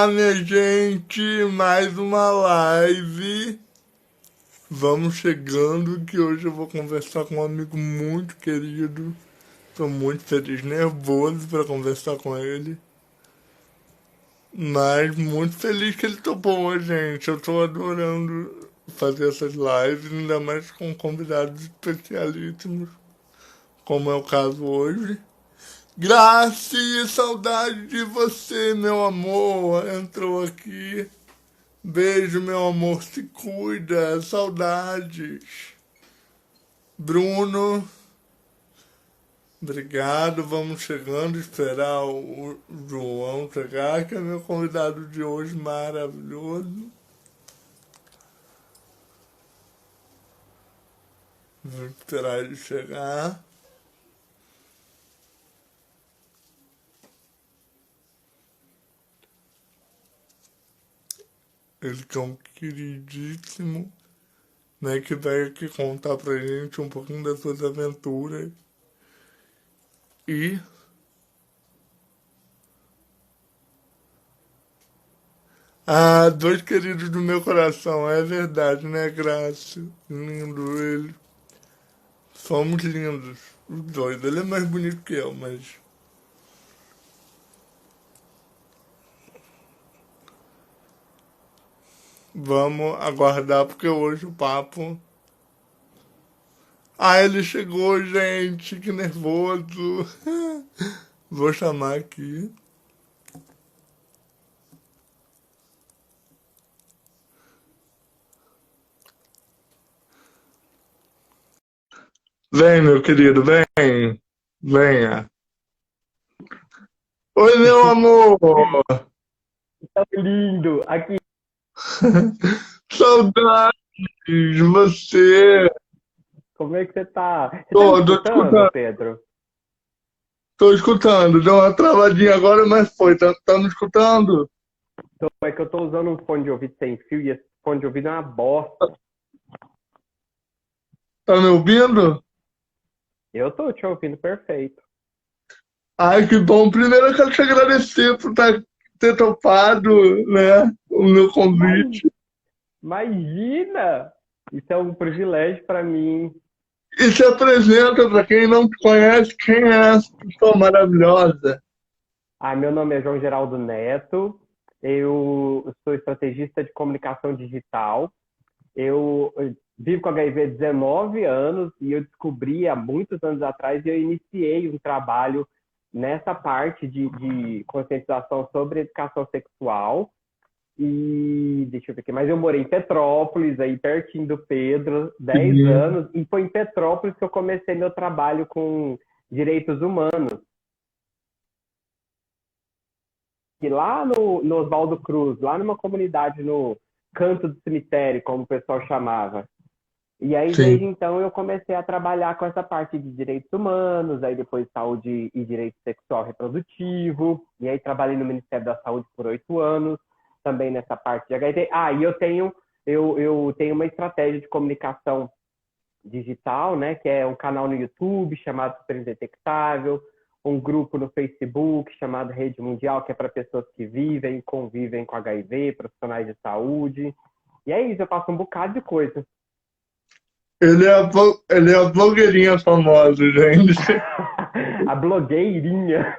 minha gente, mais uma live. Vamos chegando que hoje eu vou conversar com um amigo muito querido. Tô muito feliz, nervoso para conversar com ele. Mas muito feliz que ele topou, gente. Eu tô adorando fazer essas lives, ainda mais com convidados especialíssimos, como é o caso hoje. Grace, saudade de você, meu amor. Entrou aqui. Beijo, meu amor, se cuida, saudades. Bruno, obrigado. Vamos chegando, esperar o João chegar, que é meu convidado de hoje maravilhoso. Vamos esperar ele chegar. Ele que é um queridíssimo, né, que vai aqui contar pra gente um pouquinho das suas aventuras. E dois queridos do meu coração, é verdade, né, Graça? Lindo ele. Somos lindos, os dois. Ele é mais bonito que eu, mas. Vamos aguardar, porque hoje o papo. Ele chegou, gente, que nervoso. Vou chamar aqui. Vem, meu querido, vem. Venha. Oi, meu amor. Tá lindo! Aqui, Saudades, você. como é que você tá? Você tá me Tô escutando, escutando, Pedro? tô escutando. Deu uma travadinha agora, mas foi. Tá me escutando? Então, é que eu tô usando um fone de ouvido sem fio e esse fone de ouvido é uma bosta. Tá me ouvindo? Eu tô te ouvindo perfeito. Ai, que bom. Primeiro eu quero te agradecer por ter topado, né, o meu Mas, convite. imagina! Isso é um privilégio pra mim. E se apresenta para quem não te conhece, quem é essa pessoa maravilhosa? Meu nome é João Geraldo Neto, eu sou estrategista de comunicação digital. Eu vivo com HIV há 19 anos e eu descobri há muitos anos atrás e eu iniciei um trabalho nessa parte de conscientização sobre educação sexual. E deixa eu ver aqui, mas eu morei em Petrópolis, aí pertinho do Pedro, 10 Sim, anos, e foi em Petrópolis que eu comecei meu trabalho com direitos humanos. E lá no Oswaldo Cruz, lá numa comunidade no canto do cemitério, como o pessoal chamava. E aí, sim. desde então, eu comecei a trabalhar com essa parte de direitos humanos, aí depois saúde e direito sexual reprodutivo, e aí trabalhei no Ministério da Saúde por 8 anos, também nessa parte de HIV. E eu tenho uma estratégia de comunicação digital, né, que é um canal no YouTube chamado Super Indetectável, um grupo no Facebook chamado Rede Mundial, que é para pessoas que vivem e convivem com HIV, profissionais de saúde. E é isso, eu faço um bocado de coisa. Ele é a blogueirinha famosa, gente. A blogueirinha.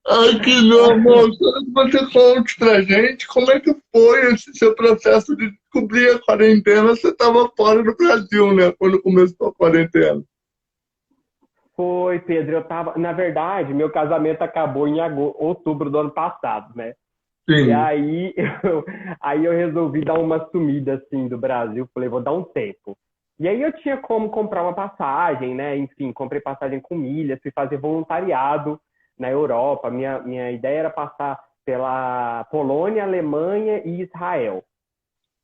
Ai, que meu amor, quero que você conte pra gente como é que foi esse seu processo de descobrir a quarentena. Você estava fora do Brasil, né, quando começou a quarentena. Foi, Pedro, eu tava. Na verdade, meu casamento acabou em outubro do ano passado, né? E Sim, aí aí eu resolvi dar uma sumida assim do Brasil. Falei, vou dar um tempo. E aí eu tinha como comprar uma passagem, né? Enfim, comprei passagem com milhas, fui fazer voluntariado na Europa. Minha ideia era passar pela Polônia, Alemanha e Israel.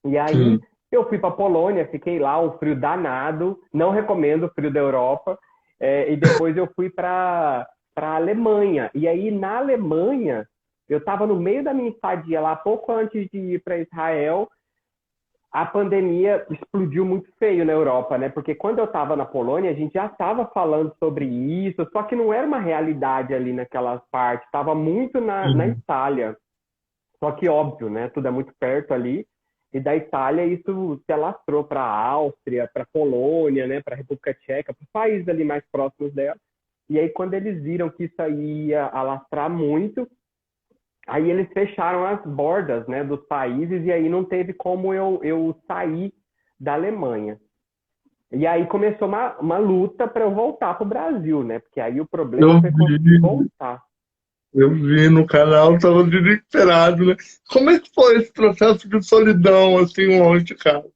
E aí sim, eu fui para Polônia, fiquei lá, um frio danado, não recomendo o frio da Europa. E depois eu fui para Alemanha. E aí na Alemanha eu estava no meio da minha estadia lá, pouco antes de ir para Israel. a pandemia explodiu muito feio na Europa, né? Porque quando eu estava na Polônia, a gente já estava falando sobre isso, só que não era uma realidade ali naquelas partes, estava muito na Uhum. Itália. Só que, óbvio, né? Tudo é muito perto ali. E da Itália isso se alastrou para a Áustria, para a Polônia, né? Para a República Tcheca, para os países ali mais próximos dela. E aí, quando eles viram que isso aí ia alastrar muito, aí eles fecharam as bordas, né, dos países e aí não teve como eu sair da Alemanha. E aí começou uma luta para eu voltar para o Brasil, né? Porque aí o problema Eu foi conseguir vi, voltar. eu vi no canal, estava desesperado, né? Como é que foi esse processo de solidão, assim, longe de casa?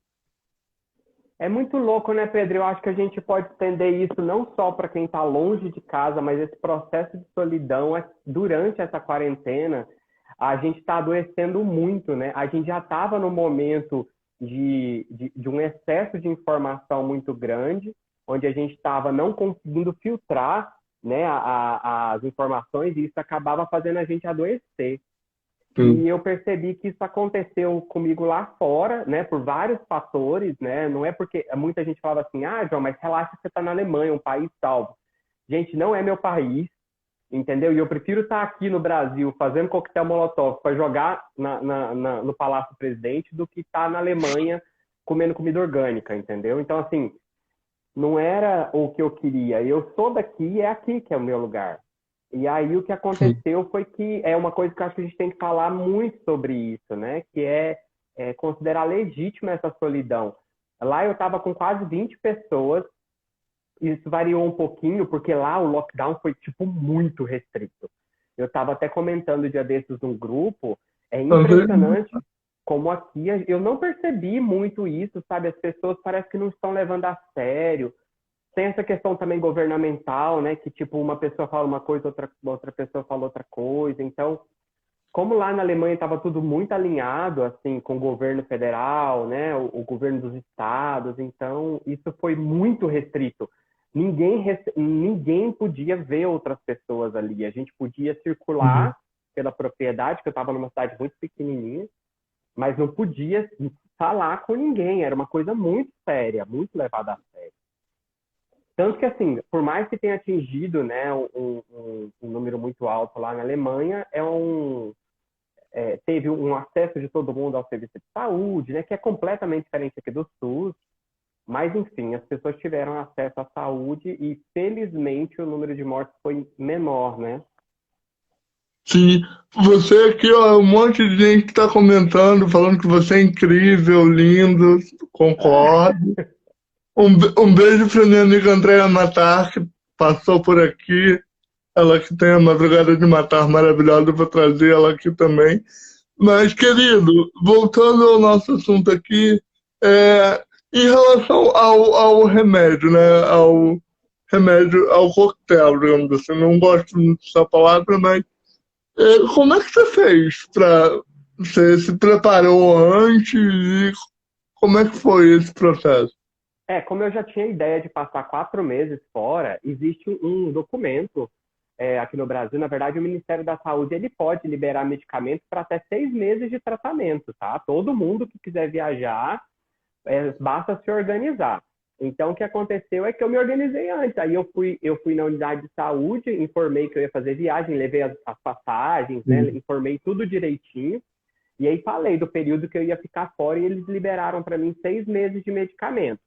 É muito louco, né, Pedro? Eu acho que a gente pode estender isso não só para quem está longe de casa, mas esse processo de solidão durante essa quarentena, a gente está adoecendo muito, né? A gente já estava no momento de um excesso de informação muito grande, onde a gente estava não conseguindo filtrar, né, as informações e isso acabava fazendo a gente adoecer. Sim. E eu percebi que isso aconteceu comigo lá fora, né, por vários fatores, né? Não é porque muita gente falava assim, ah, João, mas relaxa que você está na Alemanha, um país salvo. Gente, não é meu país, entendeu? E eu prefiro estar aqui no Brasil fazendo coquetel molotov para jogar no Palácio Presidente do que estar na Alemanha comendo comida orgânica, entendeu? Então, assim, não era o que eu queria. Eu sou daqui, é aqui que é o meu lugar. E aí o que Sim. aconteceu foi que é uma coisa que eu acho que a gente tem que falar muito sobre isso, né? Que é considerar legítima essa solidão. Lá eu estava com quase 20 pessoas, isso variou um pouquinho, porque lá o lockdown foi, tipo, muito restrito. Eu estava até comentando um dia desses num grupo, é Talvez. impressionante como aqui eu não percebi muito isso, sabe? As pessoas parecem que não estão levando a sério. Tem essa questão também governamental, né? Que tipo, uma pessoa fala uma coisa, outra pessoa fala outra coisa. Então, como lá na Alemanha estava tudo muito alinhado, assim, com o governo federal, né? O governo dos estados, então isso foi muito restrito. Ninguém podia ver outras pessoas ali. A gente podia Uhum. circular pela propriedade, que eu estava numa cidade muito pequenininha, mas não podia falar com ninguém. Era uma coisa muito séria, muito levada a sério. Tanto que, assim, por mais que tenha atingido, né, um número muito alto lá na Alemanha, teve um acesso de todo mundo ao serviço de saúde, né, que é completamente diferente aqui do SUS. Mas, enfim, as pessoas tiveram acesso à saúde e, felizmente, o número de mortes foi menor, né? Sim, você aqui, ó, um monte de gente que tá comentando, falando que você é incrível, lindo, concordo. Um beijo pra minha amiga Andréa Matar, que passou por aqui. Ela que tem a Madrugada de Matar maravilhosa, vou trazer ela aqui também. Mas, querido, voltando ao nosso assunto aqui, em relação ao remédio, né? Ao remédio, ao coquetel, digamos assim. Não gosto muito dessa palavra, mas como é que você fez para você se preparou antes e como é que foi esse processo? Como eu já tinha ideia de passar 4 meses fora, existe um documento aqui no Brasil. Na verdade, o Ministério da Saúde ele pode liberar medicamentos para até 6 meses de tratamento, tá? Todo mundo que quiser viajar, basta se organizar. Então, o que aconteceu é que eu me organizei antes. Aí eu fui na unidade de saúde, informei que eu ia fazer viagem, levei as passagens, né? Sim. Informei tudo direitinho. E aí falei do período que eu ia ficar fora e eles liberaram para mim 6 meses de medicamento.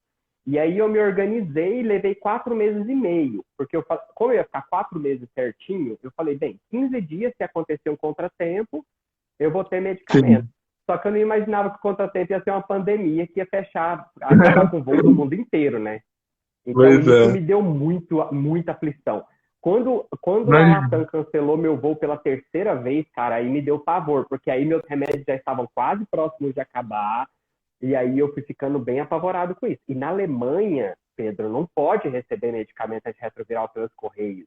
E aí eu me organizei e levei 4 meses e meio, porque como eu ia ficar 4 meses certinho, eu falei, bem, 15 dias se acontecer um contratempo, eu vou ter medicamento. Sim. Só que eu não imaginava que o contratempo ia ser uma pandemia que ia fechar, acabar com o voo do mundo inteiro, né? Então Pois isso é. me deu muita aflição. Quando a Mas, Latam cancelou meu voo pela terceira vez, cara, aí me deu pavor, porque aí meus remédios já estavam quase próximos de acabar, e aí eu fui ficando bem apavorado com isso. E na Alemanha, Pedro, não pode receber medicamento antirretroviral pelos correios.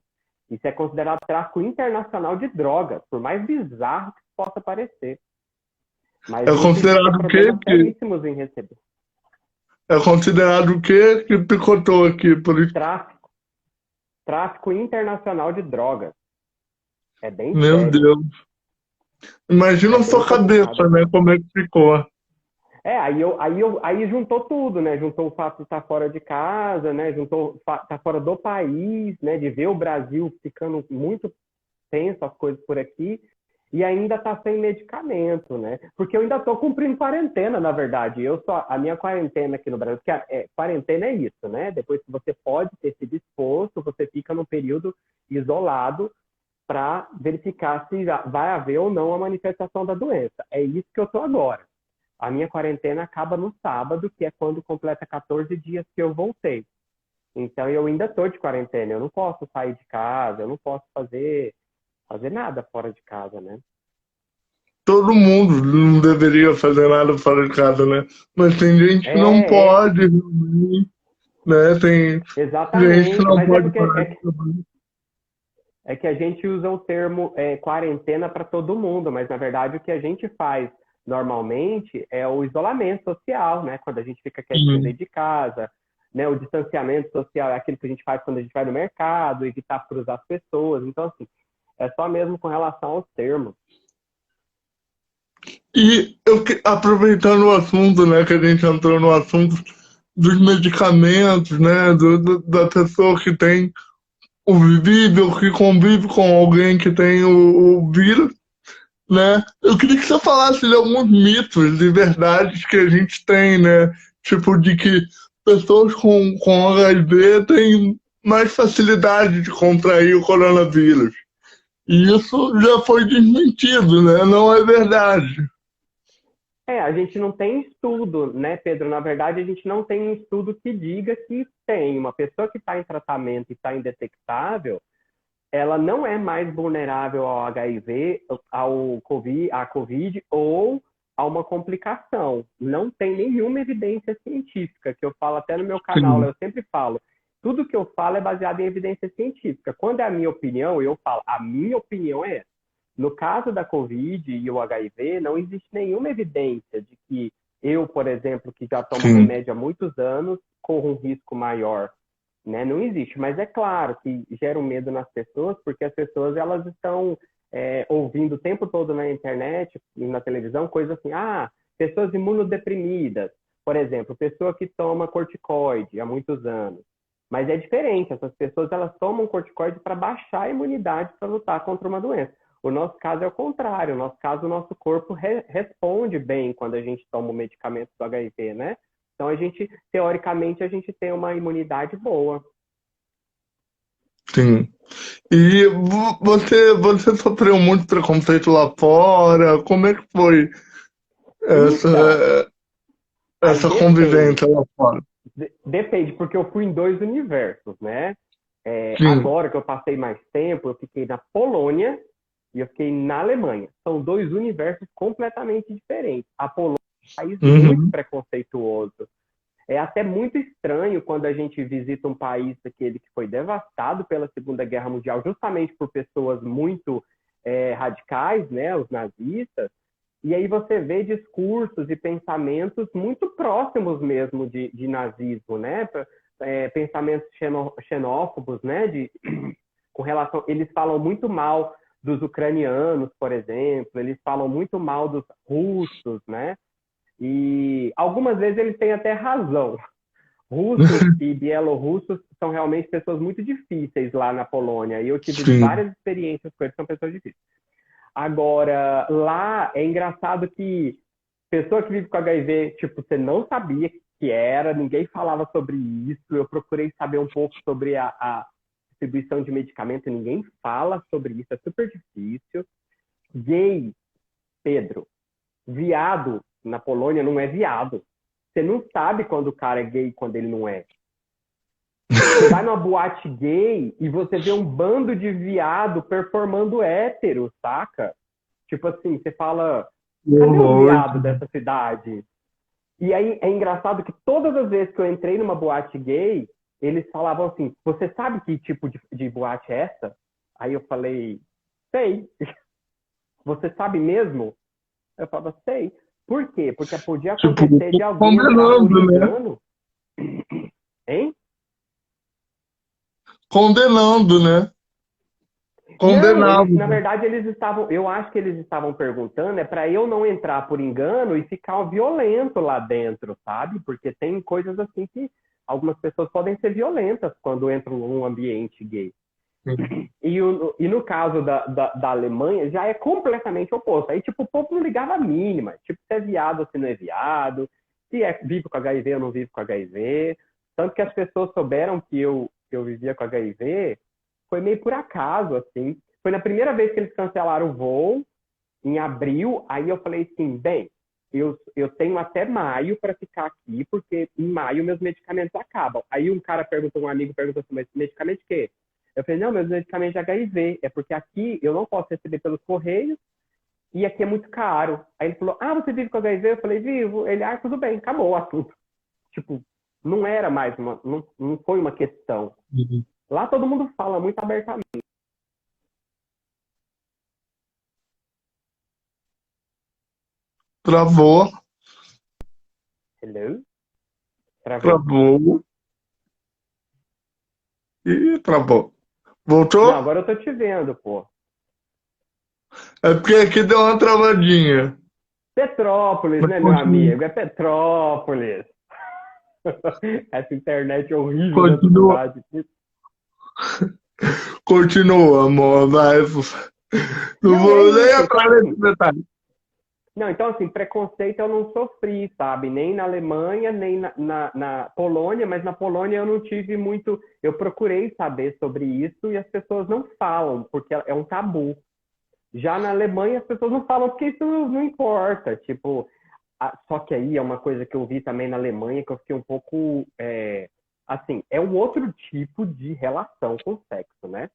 Isso é considerado tráfico internacional de drogas, por mais bizarro que possa parecer. Mas é isso implica considerado o quê? problemas seríssimos em receber. É considerado o quê que picotou aqui? Por isso, Tráfico, tráfico internacional de drogas. É bem meu sério. Deus. Imagina É a bem sua complicado cabeça, né? aqui. Como é que ficou. Aí juntou tudo, né? Juntou o fato de estar fora de casa, né? Juntou estar fora do país, né? De ver o Brasil ficando muito tenso as coisas por aqui e ainda tá sem medicamento, né? Porque eu ainda tô cumprindo quarentena, na verdade. A minha quarentena aqui no Brasil, porque quarentena é isso, né? Depois que você pode ter sido exposto, você fica num período isolado para verificar se vai haver ou não a manifestação da doença. É isso que eu tô agora. A minha quarentena acaba no sábado, que é quando completa 14 dias que eu voltei. Então eu ainda estou de quarentena, eu não posso sair de casa, eu não posso fazer nada fora de casa, né? Todo mundo não deveria fazer nada fora de casa, né? Mas tem gente que não É, pode, né? Tem gente que exatamente. não Mas é pode porque parar de trabalhar. é que a gente usa o termo quarentena para todo mundo, mas na verdade o que a gente faz normalmente é o isolamento social, né? Quando a gente fica quietinho Sim. dentro de casa, né? O distanciamento social é aquilo que a gente faz quando a gente vai no mercado, evitar cruzar as pessoas. Então, assim, é só mesmo com relação aos termos. E aproveitando o assunto, né, que a gente entrou no assunto dos medicamentos, né, da pessoa que tem ou que convive com alguém que tem o vírus, né? Eu queria que você falasse de alguns mitos e verdades que a gente tem, né? Tipo, de que pessoas com HIV têm mais facilidade de contrair o coronavírus. E isso já foi desmentido, né? Não é verdade. A gente não tem estudo, né, Pedro? Na verdade, a gente não tem um estudo que diga que tem uma pessoa que está em tratamento e está indetectável, ela não é mais vulnerável ao HIV, à COVID ou a uma complicação. Não tem nenhuma evidência científica, que eu falo até no meu canal, Sim, eu sempre falo. Tudo que eu falo é baseado em evidência científica. Quando é a minha opinião, eu falo, a minha opinião é essa. No caso da COVID e o HIV, não existe nenhuma evidência de que eu, por exemplo, que já tomo sim, remédio há muitos anos, corro um risco maior, né? Não existe, mas é claro que gera um medo nas pessoas, porque as pessoas elas estão ouvindo o tempo todo na internet e na televisão coisas assim, pessoas imunodeprimidas, por exemplo, pessoa que toma corticoide há muitos anos. Mas é diferente, essas pessoas elas tomam corticoide para baixar a imunidade para lutar contra uma doença. O nosso caso é o contrário, o nosso caso, o nosso corpo responde bem quando a gente toma o medicamento do HIV, né? Então a gente, teoricamente, a gente tem uma imunidade boa. sim. E você sofreu muito preconceito lá fora? Como é que foi Então, essa, aí essa convivência lá fora? depende, porque eu fui em dois universos, né? Sim. Agora que eu passei mais tempo, eu fiquei na Polônia e eu fiquei na Alemanha. São dois universos completamente diferentes. A Polônia é um país muito Uhum. preconceituoso. É até muito estranho quando a gente visita um país aquele que foi devastado pela Segunda Guerra Mundial, justamente por pessoas muito radicais, né, os nazistas, e aí você vê discursos e pensamentos muito próximos mesmo de nazismo, né? Pensamentos xenófobos, né? Com relação, eles falam muito mal dos ucranianos, por exemplo, eles falam muito mal dos russos, né? E algumas vezes eles têm até razão. Russos e bielorrussos são realmente pessoas muito difíceis lá na Polônia. E eu tive Sim. várias experiências com eles, são pessoas difíceis. Agora, lá é engraçado que pessoa que vive com HIV, tipo, você não sabia que era, ninguém falava sobre isso. Eu procurei saber um pouco sobre a distribuição de medicamento, ninguém fala sobre isso, é super difícil. Gay, Pedro, viado na Polônia não é viado. Você não sabe quando o cara é gay e quando ele não é. Você vai numa boate gay e você vê um bando de viado performando hétero, saca? Tipo assim, você fala, cadê os Horror. viados dessa cidade? E aí é engraçado que todas as vezes que eu entrei numa boate gay, eles falavam assim, você sabe que tipo de boate é essa? Aí eu falei, sei. Você sabe mesmo? Eu falava, sei. Por quê? Porque podia Tipo, acontecer de alguém entrar por condenando, né? engano, hein? Condenando, né? Não, condenado. na verdade, eu acho que eles estavam perguntando, para eu não entrar por engano e ficar violento lá dentro, sabe? Porque tem coisas assim que algumas pessoas podem ser violentas quando entram num ambiente gay. E no caso da Alemanha, já é completamente oposto. Aí, tipo, o povo não ligava a mínima. Tipo, se é viado ou se não é viado, se é vivo com HIV ou não vivo com HIV. Tanto que as pessoas souberam que eu vivia com HIV, foi meio por acaso, assim. Foi na primeira vez que eles cancelaram o voo, em abril. Aí eu falei assim, bem, eu tenho até maio para ficar aqui, porque em maio meus medicamentos acabam. Aí um amigo perguntou assim, mas medicamento de quê? Eu falei, não, meus medicamentos de HIV, é porque aqui eu não posso receber pelos correios e aqui é muito caro. Aí ele falou, você vive com HIV? Eu falei, vivo. Ele, tudo bem, acabou o assunto. Tipo, não era mais não foi uma questão. Lá todo mundo fala muito abertamente. Travou, Hello? Travei. travou e travou. Não, Voltou? agora eu tô te vendo, pô. É porque aqui deu uma travadinha. Petrópolis, Mas né, meu continua, amigo? É Petrópolis. Essa internet horrível dessa continua, cidade. continua, amor. Vai. Não Não, é vou nem isso. Então, entrar nesse assim, detalhe. não, então, assim, preconceito eu não sofri, sabe? Nem na Alemanha, nem na Polônia, mas na Polônia eu não tive muito. Eu procurei saber sobre isso e as pessoas não falam, porque é um tabu. Já na Alemanha as pessoas não falam porque isso não importa. Tipo, só que aí é uma coisa que eu vi também na Alemanha que eu fiquei um pouco. Assim, é um outro tipo de relação com o sexo, né?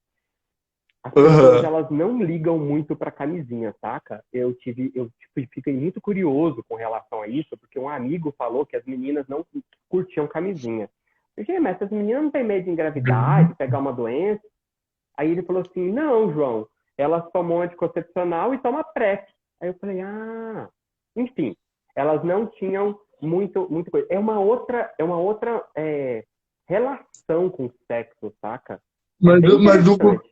As pessoas Aham. elas não ligam muito para camisinha, saca? Eu tipo, fiquei muito curioso com relação a isso, porque um amigo falou que as meninas não curtiam camisinha. Eu falei, mas essas meninas não têm medo de engravidar, de pegar uma doença? Aí ele falou assim, não, João, elas tomam anticoncepcional e tomam PrEP. Aí eu falei, enfim, elas não tinham muito coisa. É uma outra relação com o sexo, saca? É Mas, bem mas, o, interessante.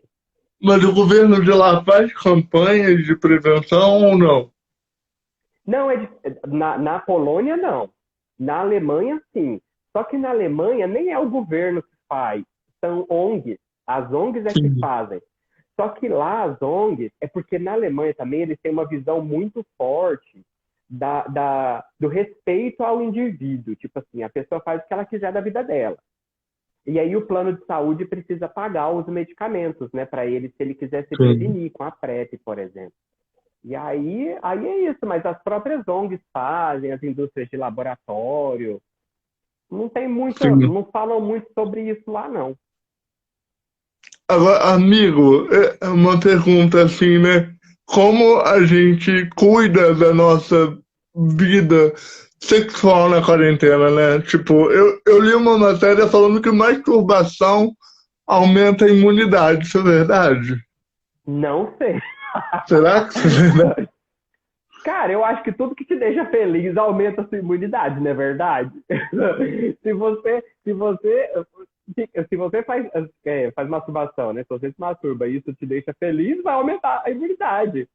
mas o governo de lá faz campanhas de prevenção ou não? Não, na Polônia, não. Na Alemanha, sim. Só que na Alemanha nem é o governo que faz, são ONGs. As ONGs é que Sim. fazem. Só que lá as ONGs, é porque na Alemanha também eles têm uma visão muito forte do respeito ao indivíduo. Tipo assim, a pessoa faz o que ela quiser da vida dela. E aí o plano de saúde precisa pagar os medicamentos, né, para ele, se ele quiser se Sim. prevenir com a PrEP, por exemplo. E aí é isso, mas as próprias ONGs fazem, as indústrias de laboratório, não tem muita, Sim. não falam muito sobre isso lá, não. Agora, amigo, é uma pergunta assim, né? Como a gente cuida da nossa vida sexual na quarentena, né? Tipo, eu li uma matéria falando que masturbação aumenta a imunidade, isso é verdade? Não sei. Será que isso é verdade? Cara, eu acho que tudo que te deixa feliz aumenta a sua imunidade, não é verdade? Se você faz masturbação, né? Se você se masturba e isso te deixa feliz, vai aumentar a imunidade.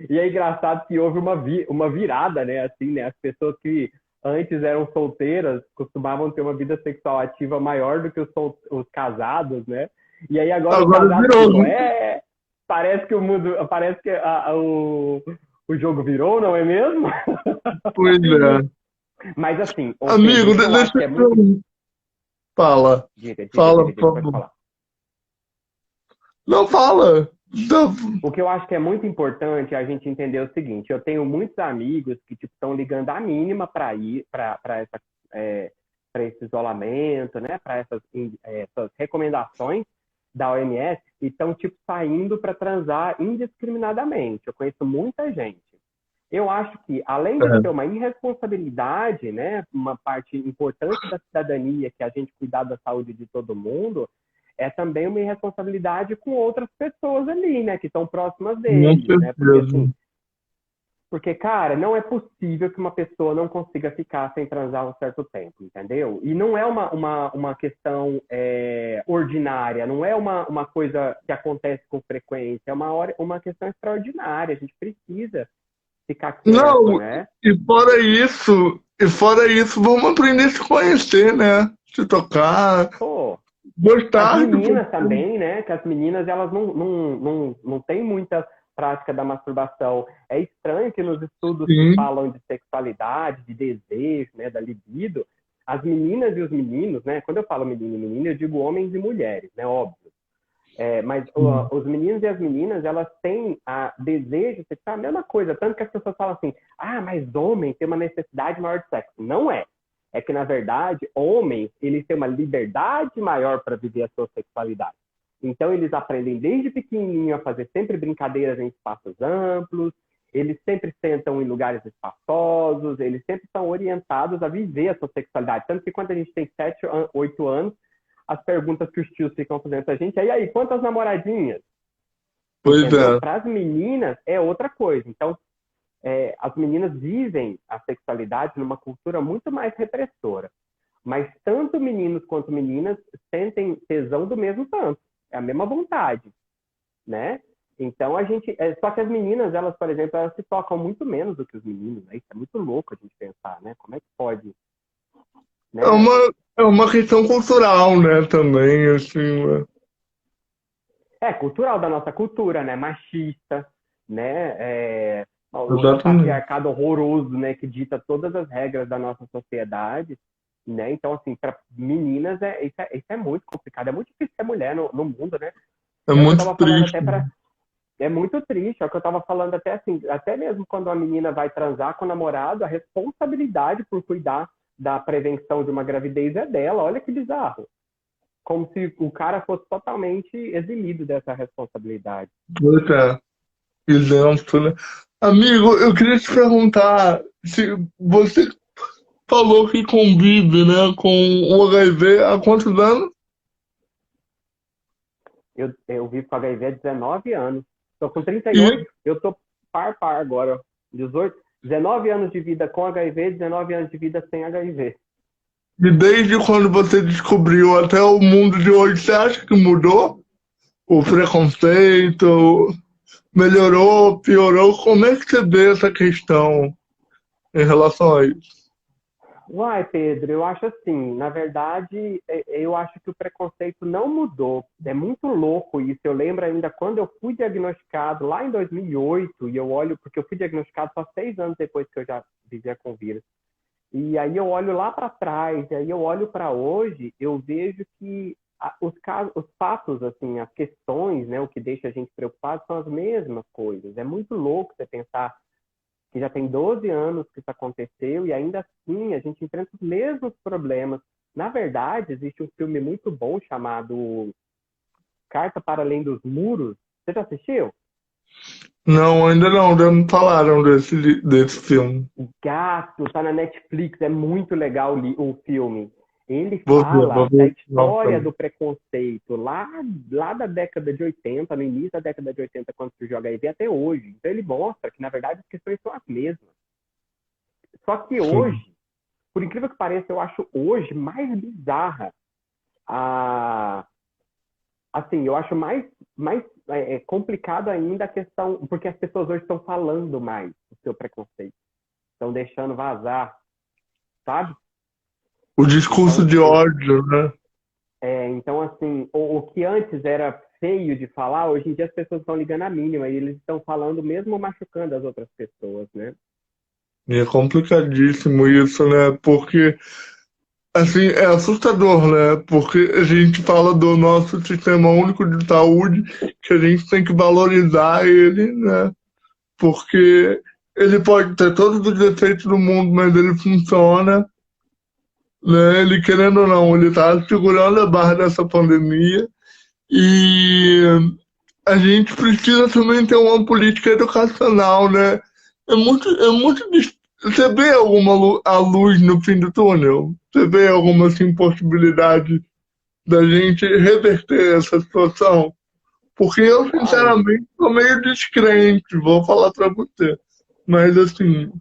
E é engraçado que houve uma virada, né? Assim, né? As pessoas que antes eram solteiras costumavam ter uma vida sexual ativa maior do que os casados, né? E aí agora os Agora casados virou. ficam, parece que o mundo, parece que o jogo virou, não é mesmo? Pois é. Mas assim, ô Pedro, Amigo, o que eu acho deixa que é muito. eu... Fala. Diga, diga, Fala, diga, por diga, pode favor. falar. Não, fala. Tá- O que eu acho que é muito importante é a gente entender o seguinte: eu tenho muitos amigos que tipo estão ligando a mínima para ir para esse isolamento, né? Para essas recomendações da OMS e estão tipo saindo para transar indiscriminadamente. Eu conheço muita gente. Eu acho que além de ser uma irresponsabilidade, né? Uma parte importante da cidadania que é a gente cuidar da saúde de todo mundo é também uma irresponsabilidade com outras pessoas ali, né, que estão próximas Com deles, né, porque certeza. assim, Porque, cara, não é possível que uma pessoa não consiga ficar sem transar um certo tempo, entendeu? E não é uma questão ordinária, não é uma coisa que acontece com frequência, é uma questão extraordinária. A gente precisa ficar quieto, Não, né? e fora isso, vamos aprender a se conhecer, né? Se tocar, Pô, as gostar de meninas também, né? Que as meninas, elas não têm muita prática da masturbação. É estranho que nos estudos que sim, falam de sexualidade, de desejo, né, da libido, as meninas e os meninos, né? Quando eu falo menino e menina, eu digo homens e mulheres, né? Óbvio. Mas sim. os meninos e as meninas, elas têm a desejo sexual, a mesma coisa. Tanto que as pessoas falam assim, mas homem tem uma necessidade maior de sexo. Não é. É que, na verdade, homens, eles têm uma liberdade maior para viver a sua sexualidade. Então, eles aprendem desde pequenininho a fazer sempre brincadeiras em espaços amplos, eles sempre sentam em lugares espaçosos, eles sempre são orientados a viver a sua sexualidade. Tanto que quando a gente tem 7, 8 anos, as perguntas que os tios ficam fazendo pra gente é, e aí, quantas namoradinhas? Pois Entendeu? é. Para as meninas é outra coisa. Então, as meninas vivem a sexualidade numa cultura muito mais repressora. Mas tanto meninos quanto meninas sentem tesão do mesmo tanto. É a mesma vontade, né? Então a gente. Só que as meninas, elas, por exemplo, elas se tocam muito menos do que os meninos, né? Isso é muito louco a gente pensar, né? Como é que pode, É né? uma questão cultural, né, também, assim, né? Cultural da nossa cultura, né? Machista, né? O Exatamente. patriarcado horroroso, né? Que dita todas as regras da nossa sociedade, né? Então, assim, para meninas, isso é muito complicado. É muito difícil ser mulher no mundo, né? É É o que eu muito estava falando triste. até para. É muito triste, é o que eu estava falando até assim, até mesmo quando a menina vai transar com o namorado, a responsabilidade por cuidar da prevenção de uma gravidez é dela. Olha que bizarro. Como se o cara fosse totalmente eximido dessa responsabilidade. Pois é. Exemplo, né? Amigo, eu queria te perguntar se você falou que convive, né, com o HIV há quantos anos? Eu vivo com HIV há 19 anos. Estou com E, 38, eu estou par agora. 18, 19 anos de vida com HIV, 19 anos de vida sem HIV. e desde quando você descobriu até o mundo de hoje, você acha que mudou? O preconceito melhorou, piorou? Como é que você vê essa questão em relação a isso? Uai, Pedro, eu acho assim, na verdade, eu acho que o preconceito não mudou. É muito louco isso. Eu lembro ainda quando eu fui diagnosticado lá em 2008, e eu olho, porque eu fui diagnosticado só 6 anos depois que eu já vivia com o vírus. E aí eu olho lá para trás, e aí eu olho para hoje, eu vejo que os fatos, assim, as questões, né, o que deixa a gente preocupado são as mesmas coisas. É muito louco você pensar que já tem 12 anos que isso aconteceu e ainda assim a gente enfrenta os mesmos problemas. Na verdade, existe um filme muito bom chamado Carta para Além dos Muros. Você já assistiu? Não, ainda não me falaram desse filme. Gato, tá na Netflix, é muito legal o filme. Ele Vou fala da ver esse nome história também. do preconceito lá da década de 80, no início da década de 80, quando surgiu o HIV, até hoje. Então ele mostra que, na verdade, as questões são as mesmas. Só que Sim. hoje, por incrível que pareça, eu acho hoje mais bizarra a. Assim, eu acho mais complicado ainda a questão, porque as pessoas hoje estão falando mais do seu preconceito, estão deixando vazar, sabe? O discurso Então, de tipo, ódio, né? então assim, o que antes era feio de falar, hoje em dia as pessoas estão ligando a mínima e eles estão falando mesmo machucando as outras pessoas, né? E é complicadíssimo isso, né? Porque, assim, é assustador, né? Porque a gente fala do nosso sistema único de saúde, que a gente tem que valorizar ele, né? Porque ele pode ter todos os defeitos do mundo, mas ele funciona, né? Ele, querendo ou não, ele tá segurando a barra dessa pandemia. E a gente precisa também ter uma política educacional, né? Você vê alguma a luz no fim do túnel? Você vê alguma assim, possibilidade da gente reverter essa situação? Porque eu, Uai, sinceramente, sou meio descrente, vou falar pra você. Mas assim,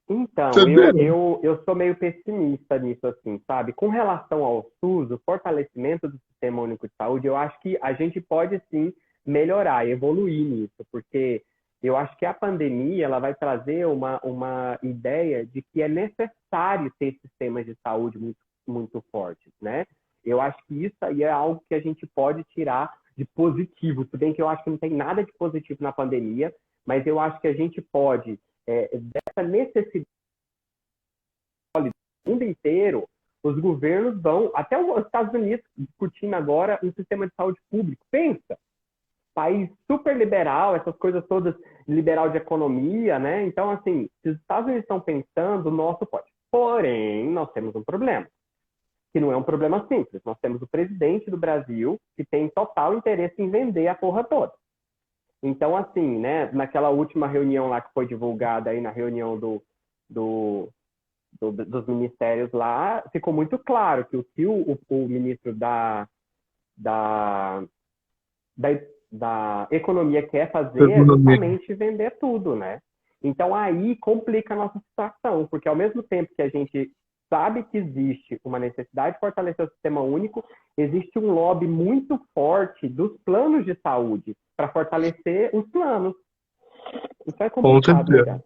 Então, entendeu? eu sou meio pessimista nisso, assim, sabe? Com relação ao SUS, o fortalecimento do Sistema Único de Saúde, eu acho que a gente pode, sim, melhorar, evoluir nisso, porque eu acho que a pandemia ela vai trazer uma ideia de que é necessário ter sistemas de saúde muito fortes, né? Eu acho que isso aí é algo que a gente pode tirar de positivo, se bem que eu acho que não tem nada de positivo na pandemia, mas eu acho que a gente pode dessa necessidade do mundo inteiro, os governos vão, até os Estados Unidos discutindo agora um sistema de saúde público. Pensa, país super liberal, essas coisas todas, liberal de economia, né? Então, assim, se os Estados Unidos estão pensando, o nosso pode. Porém, nós temos um problema, que não é um problema simples. Nós temos o presidente do Brasil, que tem total interesse em vender a porra toda. Então, assim, né, naquela última reunião lá que foi divulgada aí na reunião do, dos ministérios lá, ficou muito claro que o que o ministro da, da, da Economia quer fazer é Economia. justamente vender tudo, né? Então, aí complica a nossa situação, porque ao mesmo tempo que a gente sabe que existe uma necessidade de fortalecer o sistema único, existe um lobby muito forte dos planos de saúde para fortalecer os planos. Isso é Com complicado, né, certeza. cara?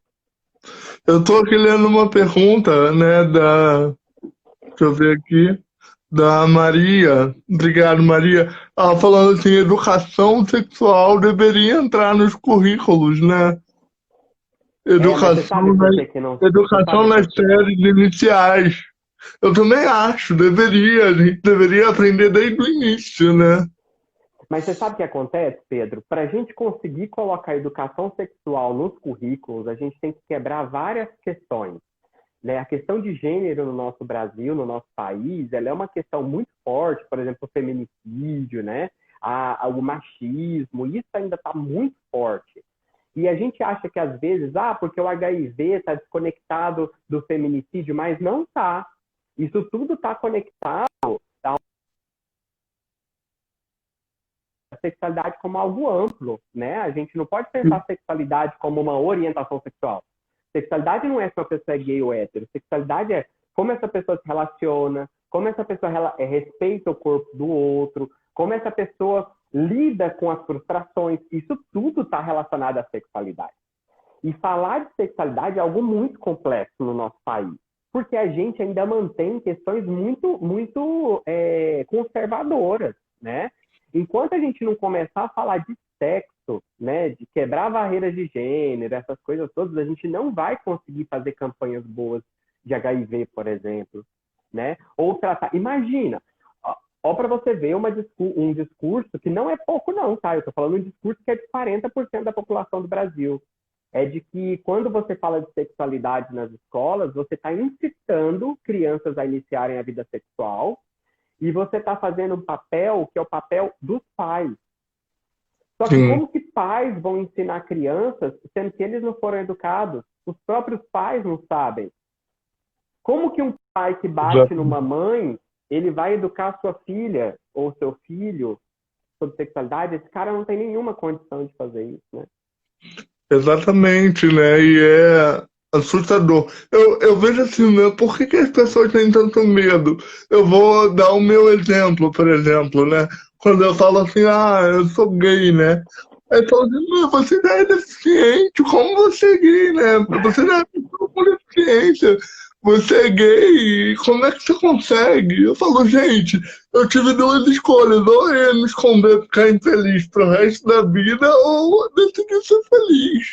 Eu tô aqui lendo uma pergunta, né, deixa eu ver aqui, da Maria. Obrigado, Maria. Ela falando assim, educação sexual deveria entrar nos currículos, né? Mas você sabe Educação por nas, que que não... Você educação sabe nas por que que... séries iniciais. Eu também acho, deveria, a gente deveria aprender desde o início, né? Mas você sabe o que acontece, Pedro? Para a gente conseguir colocar a educação sexual nos currículos, a gente tem que quebrar várias questões. Né? A questão de gênero no nosso Brasil, no nosso país, ela é uma questão muito forte, por exemplo, o feminicídio, né? O machismo, isso ainda está muito forte. E a gente acha que às vezes, porque o HIV está desconectado do feminicídio, mas não está. Isso tudo está conectado à sexualidade como algo amplo, né? A gente não pode pensar a sexualidade como uma orientação sexual. Sexualidade não é se uma pessoa é gay ou hétero. Sexualidade é como essa pessoa se relaciona, como essa pessoa respeita o corpo do outro, como essa pessoa lida com as frustrações. Isso tudo está relacionado à sexualidade. E falar de sexualidade é algo muito complexo no nosso país, porque a gente ainda mantém questões muito conservadoras, né? Enquanto a gente não começar a falar de sexo, né, de quebrar barreiras de gênero, essas coisas todas, a gente não vai conseguir fazer campanhas boas de HIV, por exemplo, né? Ou tratar. Imagina, ó para você ver um discurso que não é pouco, não, tá? Eu estou falando um discurso que é de 40% da população do Brasil. É de que quando você fala de sexualidade nas escolas, você está incitando crianças a iniciarem a vida sexual e você está fazendo um papel que é o papel dos pais. Só que Sim. como que pais vão ensinar crianças, sendo que eles não foram educados? Os próprios pais não sabem. Como que um pai que bate numa mãe, ele vai educar sua filha ou seu filho sobre sexualidade? Esse cara não tem nenhuma condição de fazer isso, né? Exatamente, né? E é assustador. Eu vejo assim, né? Por que que as pessoas têm tanto medo? Eu vou dar o meu exemplo, por exemplo, né? Quando eu falo assim, eu sou gay, né? Aí falam assim, mas você não é deficiente, como você é gay, né? Você não é pessoa com deficiência. Você é gay, como é que você consegue? Eu falo, gente, eu tive duas escolhas, ou eu ia me esconder, ficar infeliz pro resto da vida, ou decidir ser feliz.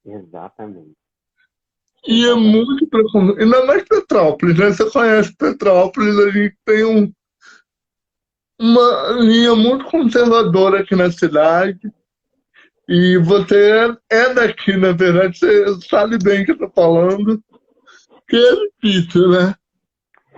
Exatamente. E é Exatamente. muito preconceito. Ainda mais Petrópolis, né? Você conhece Petrópolis, a gente tem uma linha muito conservadora aqui na cidade. E você é daqui, na verdade, você sabe bem o que eu tô falando, que é difícil, né?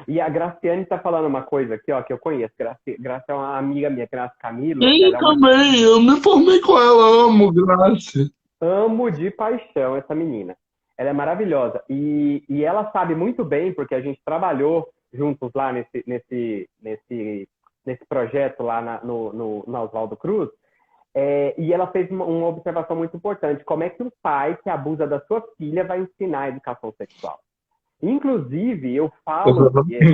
E a Graciane está falando uma coisa aqui, ó, que eu conheço. Graça é uma amiga minha, Graça Camilo. E Ela é uma também, eu me formei com ela, amo Graça. amo de paixão essa menina. Ela é maravilhosa. E ela sabe muito bem, porque a gente trabalhou juntos lá nesse projeto lá no Oswaldo Cruz. E ela fez uma observação muito importante. Como é que um pai que abusa da sua filha vai ensinar a educação sexual? Inclusive, eu falo Exatamente.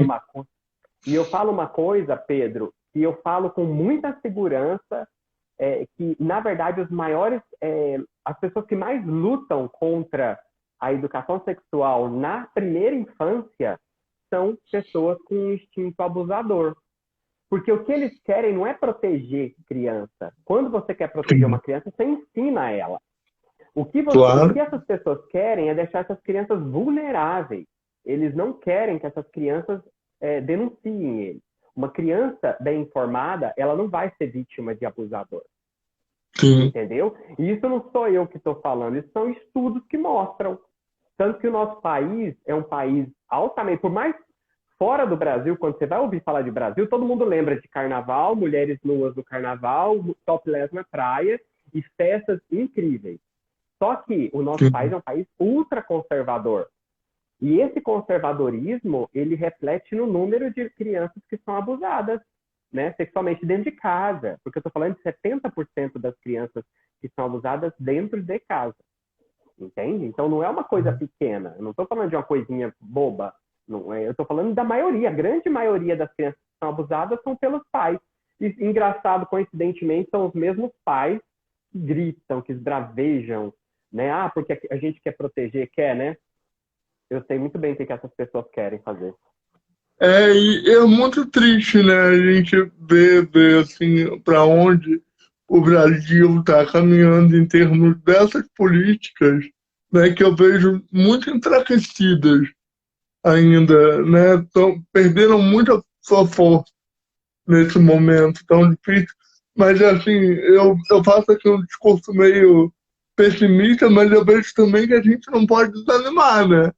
uma coisa, Pedro, que eu falo com muita segurança, que, na verdade, as pessoas que mais lutam contra a educação sexual na primeira infância são pessoas com um instinto abusador. Porque o que eles querem não é proteger criança. Quando você quer proteger uma Sim, criança, você ensina ela. O claro. que essas pessoas querem é deixar essas crianças vulneráveis. Eles não querem que essas crianças denunciem eles. Uma criança bem informada, ela não vai ser vítima de abusador. Sim. Entendeu? E isso não sou eu que estou falando, isso são estudos que mostram. Tanto que o nosso país é um país altamente, por mais fora do Brasil, quando você vai ouvir falar de Brasil, todo mundo lembra de carnaval, mulheres nuas no carnaval, topless na praia e festas incríveis. Só que o nosso país Sim. é um país ultraconservador. E esse conservadorismo, ele reflete no número de crianças que são abusadas, né, sexualmente dentro de casa. Porque eu estou falando de 70% das crianças que são abusadas dentro de casa. Entende? Então não é uma coisa pequena. Eu não estou falando de uma coisinha boba. Não é, eu estou falando da maioria. A grande maioria das crianças que são abusadas são pelos pais. E, engraçado, coincidentemente, são os mesmos pais que gritam, que esbravejam, né? Ah, porque a gente quer proteger, quer, né? Eu sei muito bem o que essas pessoas querem fazer. E é muito triste, né? A gente ver assim, para onde o Brasil está caminhando em termos dessas políticas, né? Que eu vejo muito enfraquecidas ainda, né? Perderam muito a sua força nesse momento tão difícil. Mas, assim, eu faço aqui um discurso meio pessimista, mas eu vejo também que a gente não pode desanimar, né?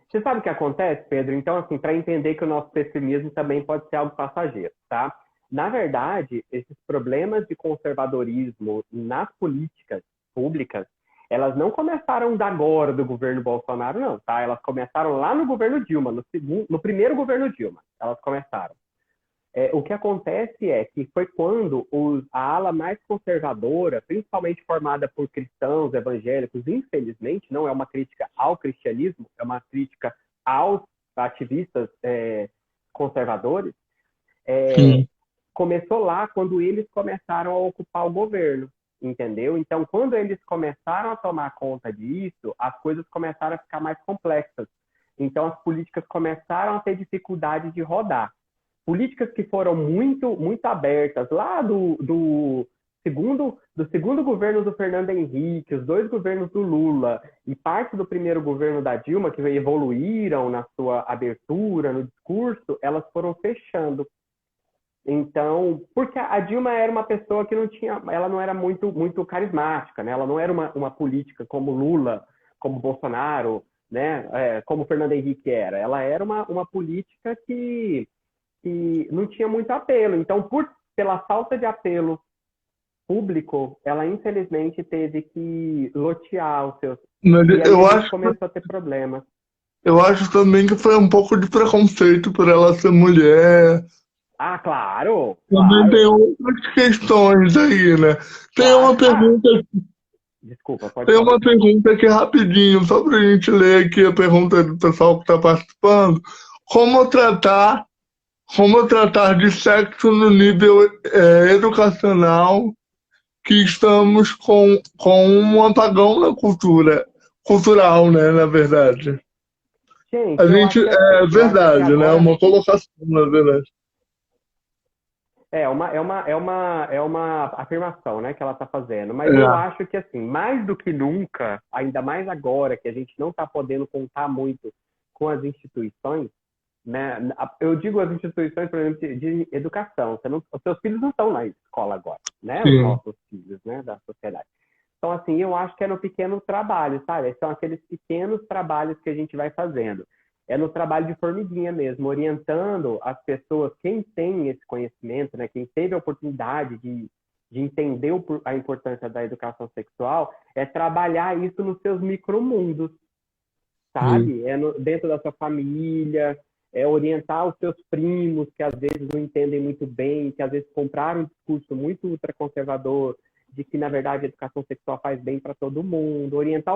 Você sabe o que acontece, Pedro? Então, assim, para entender que o nosso pessimismo também pode ser algo passageiro, tá? Na verdade, esses problemas de conservadorismo nas políticas públicas, elas não começaram da agora do governo Bolsonaro, não, tá? Elas começaram lá no governo Dilma, no primeiro governo Dilma, elas começaram. O que acontece é que foi quando a ala mais conservadora, principalmente formada por cristãos evangélicos, infelizmente, não é uma crítica ao cristianismo, é uma crítica aos ativistas conservadores, é, Sim. começou lá quando eles começaram a ocupar o governo, entendeu? Então, quando eles começaram a tomar conta disso, as coisas começaram a ficar mais complexas. Então, as políticas começaram a ter dificuldade de rodar. Políticas que foram muito abertas lá do segundo governo do Fernando Henrique, os dois governos do Lula e parte do primeiro governo da Dilma, que evoluíram na sua abertura, no discurso, elas foram fechando. Então, porque a Dilma era uma pessoa que ela não era muito carismática, né? Ela não era uma política como Lula, como Bolsonaro, né? Como Fernando Henrique era. Ela era uma política que não tinha muito apelo. Então, pela falta de apelo público, ela infelizmente teve que lotear os seus. Mas E aí a gente começou a ter problemas. eu acho também que foi um pouco de preconceito por ela ser mulher. Ah, claro, Também tem claro, outras questões aí, né? Tem claro. uma pergunta, Desculpa, pode tem falar. uma pergunta aqui rapidinho, só para a gente ler aqui a pergunta do pessoal que está participando. Como tratar, como tratar de sexo no nível educacional que estamos com um apagão na cultural, né, na verdade. A Gente, eu gente, acho que é assim, é eu acho que verdade, né, agora uma colocação, na verdade. é uma afirmação, né, que ela está fazendo. Mas eu É, acho que assim, mais do que nunca, ainda mais agora que a gente não está podendo contar muito com as instituições, né? Eu digo as instituições, por exemplo, de educação. Os seus filhos não estão na escola agora, né? Os sim, nossos filhos, né, da sociedade. Então, assim, eu acho que é no pequeno trabalho, sabe? São aqueles pequenos trabalhos que a gente vai fazendo. É no trabalho de formiguinha mesmo, orientando as pessoas, quem tem esse conhecimento, né? Quem teve a oportunidade de entender a importância da educação sexual, é trabalhar isso nos seus micromundos, sim. sabe? Dentro da sua família, orientar os seus primos, que às vezes não entendem muito bem, que às vezes compraram um discurso muito ultraconservador, de que, na verdade, a educação sexual faz bem para todo mundo, orientar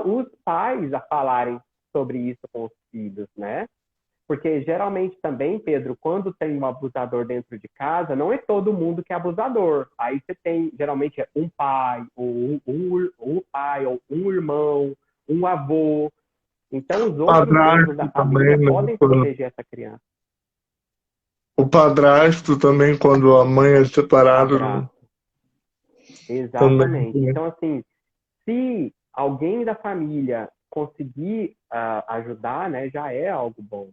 os pais a falarem sobre isso com os filhos, né? Porque geralmente também, Pedro, quando tem um abusador dentro de casa, não é todo mundo que é abusador. Aí você tem, geralmente, um pai, ou um pai, ou um irmão, um avô. Então, os outros membros da Padrasto família também, né? podem proteger essa criança. O padrasto também, quando a mãe é separada, Padrasto. também. Exatamente. Então, assim, se alguém da família conseguir ajudar, né, já é algo bom.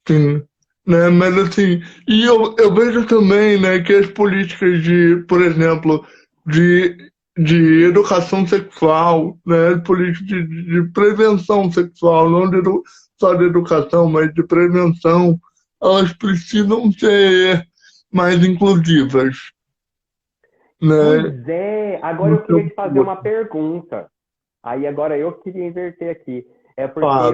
Sim. Né? Mas assim, e eu vejo também, né, que as políticas de, por exemplo, de educação sexual, né, políticas de prevenção sexual, não só de educação, mas de prevenção, elas precisam ser mais inclusivas, né? Pois é, agora No eu queria seu te fazer uma curso. pergunta. Aí agora eu queria inverter aqui. É porque Ah,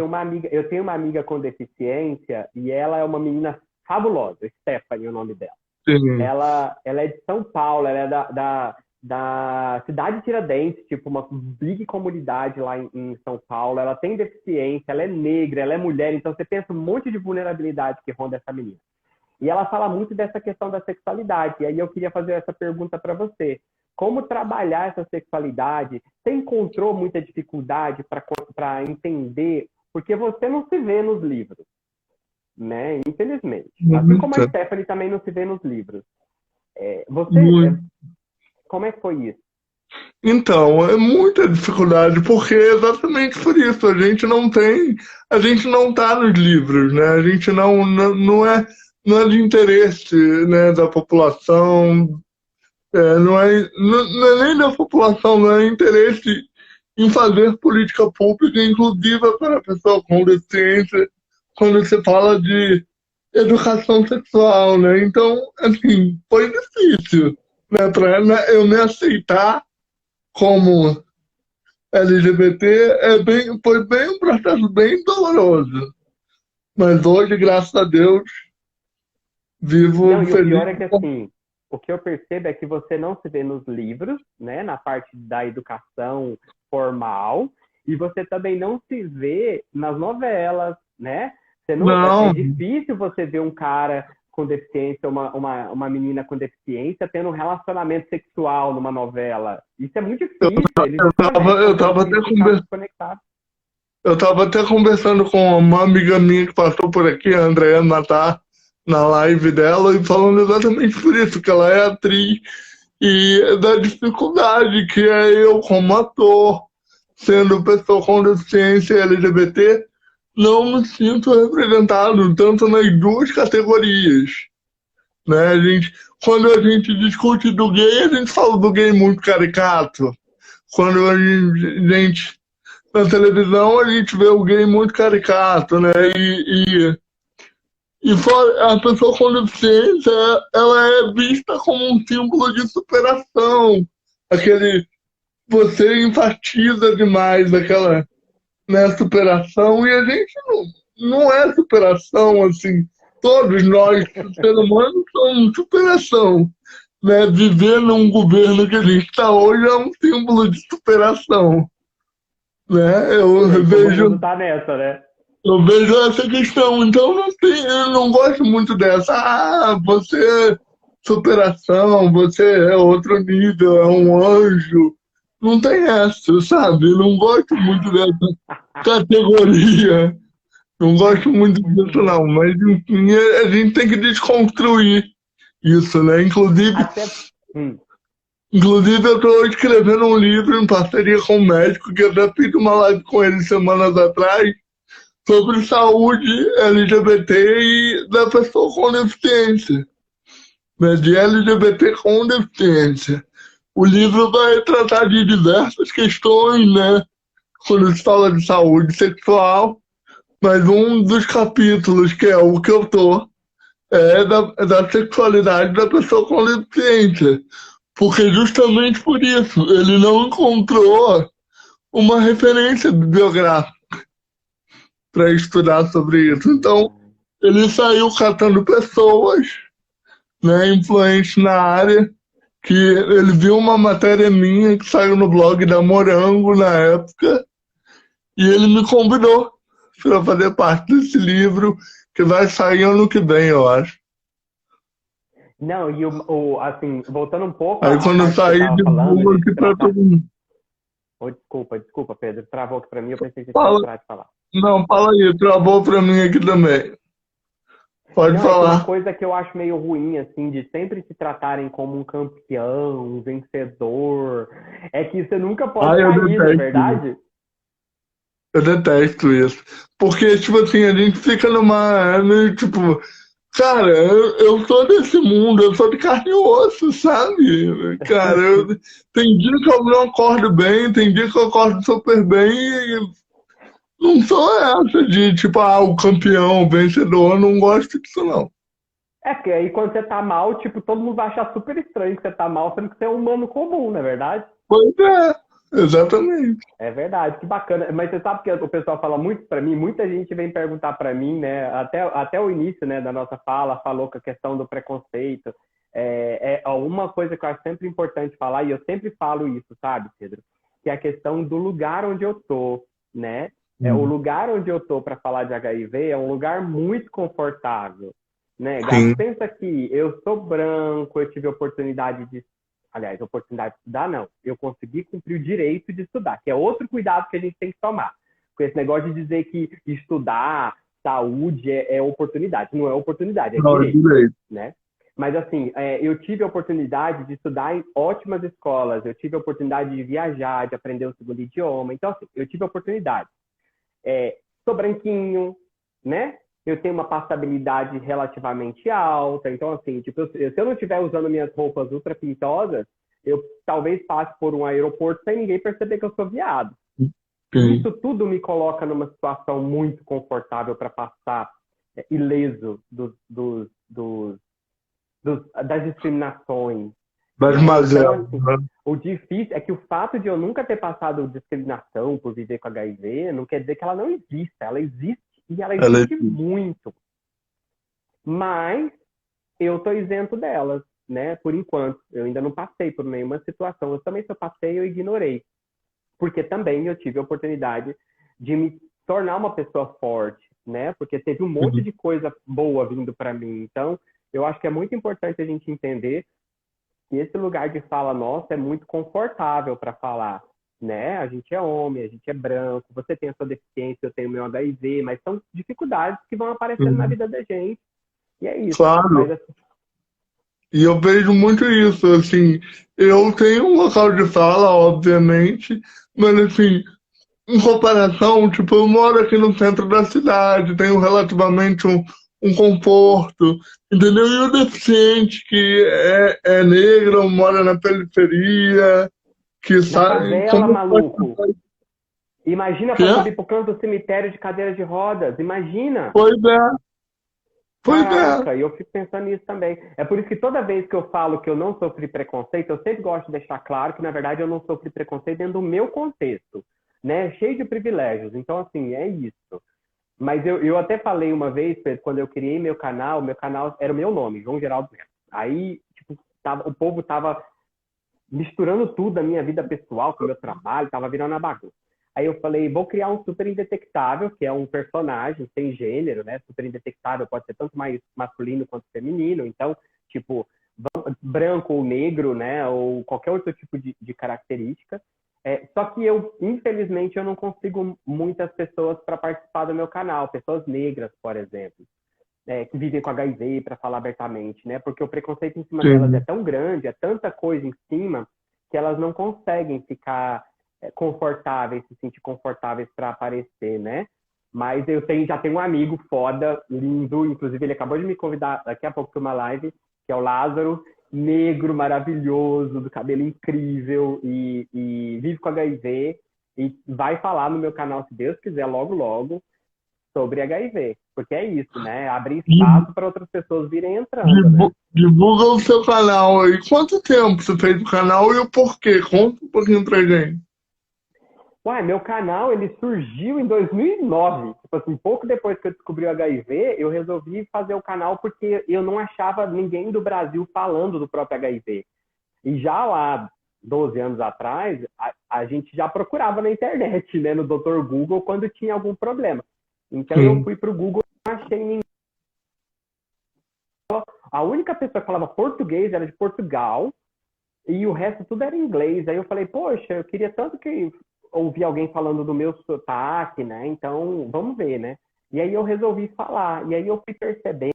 eu tenho uma amiga com deficiência e ela é uma menina fabulosa, Stephanie, é o nome dela. sim. Ela é de São Paulo, ela é da cidade de Tiradentes, tipo uma big comunidade lá em São Paulo. Ela tem deficiência, ela é negra, ela é mulher, então você pensa um monte de vulnerabilidade que ronda essa menina. E ela fala muito dessa questão da sexualidade. E aí eu queria fazer essa pergunta para você. Como trabalhar essa sexualidade? Você encontrou muita dificuldade para entender? Porque você não se vê nos livros, né? Infelizmente. Assim como a Muita, Stephanie também não se vê nos livros. muito. Como é que foi isso? Então, é muita dificuldade, porque é exatamente por isso, a gente não tá nos livros, né? A gente não é de interesse, né, da população, não é nem da população, não é interesse em fazer política pública inclusiva para a pessoa com deficiência, quando se fala de educação sexual, né? Então, assim, foi difícil, né, para eu me aceitar como LGBT foi bem um processo bem doloroso. Mas hoje, graças a Deus, Não, vivo e o feliz. pior é que assim, o que eu percebo é que você não se vê nos livros, né, na parte da educação formal, e você também não se vê nas novelas, né? É Não, difícil você ver um cara com deficiência, uma menina com deficiência, tendo um relacionamento sexual numa novela. Isso é muito difícil, eles eu desconectam, tem tava que até ficar desconectado. eu tava até conversando com uma amiga minha que passou por aqui, a Andrea Matar, na live dela, e falando exatamente por isso, que ela é atriz e da dificuldade que é eu, como ator, sendo pessoa com deficiência LGBT, não me sinto representado tanto nas duas categorias, né? Quando a gente discute do gay, a gente fala do gay muito caricato. Quando gente na televisão, a gente vê o gay muito caricato, né? A pessoa com deficiência, ela é vista como um símbolo de superação. Aquele, você enfatiza demais aquela, né, superação, e a gente não é superação, assim. Todos nós, seres humanos, somos superação. Né? Viver num governo que a gente está hoje é um símbolo de superação. Né? Nem todo mundo tá nessa, né? Eu vejo essa questão, então eu não gosto muito dessa. Ah, você é superação, você é outro nível, é um anjo. Não tem essa, sabe? Não gosto muito dessa categoria. Não gosto muito Muito disso, bom. não. Mas, enfim, a gente tem que desconstruir isso, né? Até. Hum. Inclusive eu estou escrevendo um livro em parceria com um médico, que eu já fiz uma live com ele semanas atrás, sobre saúde LGBT e da pessoa com deficiência, né, de LGBT com deficiência. O livro vai tratar de diversas questões, né, quando se fala de saúde sexual, mas um dos capítulos, que é o que eu tô, é da sexualidade da pessoa com deficiência. Porque justamente por isso, ele não encontrou uma referência biográfica para estudar sobre isso. Então, Hum. ele saiu catando pessoas, né, influentes na área, que ele viu uma matéria minha que saiu no blog da Morango na época, e ele me convidou para fazer parte desse livro que vai sair ano que vem, eu acho. Não, e assim, voltando um pouco Aí à quando parte que você sair, estava falando divulgo de aqui para tratar. todo mundo. Oh, desculpa, Pedro, travou aqui para mim, eu pensei que você tinha Fala, parado de falar. não, fala aí, travou para mim aqui também. Pode Não, é que uma falar. coisa que eu acho meio ruim, assim, de sempre se tratarem como um campeão, um vencedor, é que você nunca pode Ai, eu cair, não é detesto isso. verdade? Eu detesto isso. Porque, tipo assim, a gente fica numa. Meio, tipo, cara, eu sou desse mundo, eu sou de carne e osso, sabe? Cara, tem dia que eu não acordo bem, tem dia que eu acordo super bem e não sou essa de, tipo, o campeão, o vencedor, eu não gosto disso, não. É que aí quando você tá mal, tipo, todo mundo vai achar super estranho que você tá mal, sendo que você é um humano comum, não é verdade? Pois é, exatamente. É verdade, que bacana. Mas você sabe que o pessoal fala muito para mim, muita gente vem perguntar para mim, né? Até o início, né, da nossa fala, falou com a questão do preconceito. É uma coisa que eu acho sempre importante falar, e eu sempre falo isso, sabe, Pedro? Que é a questão do lugar onde eu tô, né? O lugar onde eu tô para falar de HIV é um lugar muito confortável, né, Gabi? Sim, Pensa que eu sou branco, eu tive a oportunidade de aliás, oportunidade de estudar, não. Eu consegui cumprir o direito de estudar, que é outro cuidado que a gente tem que tomar. Com esse negócio de dizer que estudar, saúde é oportunidade. Não é oportunidade, é não, direito, direito. né? Mas, assim, eu tive a oportunidade de estudar em ótimas escolas, eu tive a oportunidade de viajar, de aprender o segundo idioma. Então, assim, eu tive a oportunidade. Sou branquinho, né? Eu tenho uma passabilidade relativamente alta. Então, assim, tipo, se eu não estiver usando minhas roupas ultra pintosas, eu talvez passe por um aeroporto sem ninguém perceber que eu sou viado. E Sim, isso tudo me coloca numa situação muito confortável para passar ileso das discriminações, das né? Então, mazelas, assim, né? o difícil é que o fato de eu nunca ter passado discriminação por viver com HIV não quer dizer que ela não exista. Ela existe e ela Ela é existe muito. Mas eu tô isento delas, né? Por enquanto. Eu ainda não passei por nenhuma situação. Eu também, se eu passei, eu ignorei. Porque também eu tive a oportunidade de me tornar uma pessoa forte, né? Porque teve um monte de coisa boa vindo para mim. Então, eu acho que é muito importante a gente entender que esse lugar de fala nosso é muito confortável para falar, né? A gente é homem, a gente é branco, você tem a sua deficiência, eu tenho o meu HIV, mas são dificuldades que vão aparecendo na vida da gente. E é isso. Claro. Mas assim, E eu vejo muito isso, assim, eu tenho um local de fala, obviamente, mas assim, em comparação, tipo, eu moro aqui no centro da cidade, tenho relativamente um conforto, entendeu? E o deficiente que é negro, mora na periferia, que na sabe favela, como pode maluco, imagina para quê? subir pro canto do cemitério de cadeira de rodas. Imagina! Pois é, pois é. Caraca, e eu fico pensando nisso também. É por isso que toda vez que eu falo que eu não sofri preconceito, eu sempre gosto de deixar claro que, na verdade, eu não sofri preconceito dentro do meu contexto, né? Cheio de privilégios. Então, assim, é isso. Mas eu até falei uma vez, Pedro, quando eu criei meu canal era o meu nome, João Geraldo Neto. Aí, tipo, o povo tava misturando tudo, a minha vida pessoal com o meu trabalho, tava virando uma bagunça. Aí eu falei, vou criar um super indetectável, que é um personagem sem gênero, né? Super indetectável pode ser tanto mais masculino quanto feminino. Então, tipo, branco ou negro, né? Ou qualquer outro tipo de característica. Só que infelizmente, eu não consigo muitas pessoas para participar do meu canal, pessoas negras, por exemplo, que vivem com HIV, para falar abertamente, né? Porque o preconceito em cima delas é Sim. tão grande, é tanta coisa em cima, que elas não conseguem ficar confortáveis, se sentir confortáveis para aparecer, né? Mas já tenho um amigo foda, lindo, inclusive ele acabou de me convidar daqui a pouco para uma live, que é o Lázaro, negro, maravilhoso, do cabelo incrível e vive com HIV e vai falar no meu canal, se Deus quiser, logo, logo, sobre HIV. Porque é isso, né? Abrir espaço para outras pessoas virem entrando, né? Divulga o seu canal aí. Quanto tempo você fez o canal e o porquê? Conta um pouquinho pra gente. Uai, meu canal, ele surgiu em 2009. Tipo assim, pouco depois que eu descobri o HIV, eu resolvi fazer o canal porque eu não achava ninguém do Brasil falando do próprio HIV. E já lá, 12 anos atrás, a gente já procurava na internet, né, no Dr. Google, quando tinha algum problema. Então eu Sim. fui para o Google e não achei ninguém. A única pessoa que falava português era de Portugal e o resto tudo era inglês. Aí eu falei, poxa, eu queria tanto que ouvir alguém falando do meu sotaque, né? Então, vamos ver, né? E aí eu resolvi falar. E aí eu fui percebendo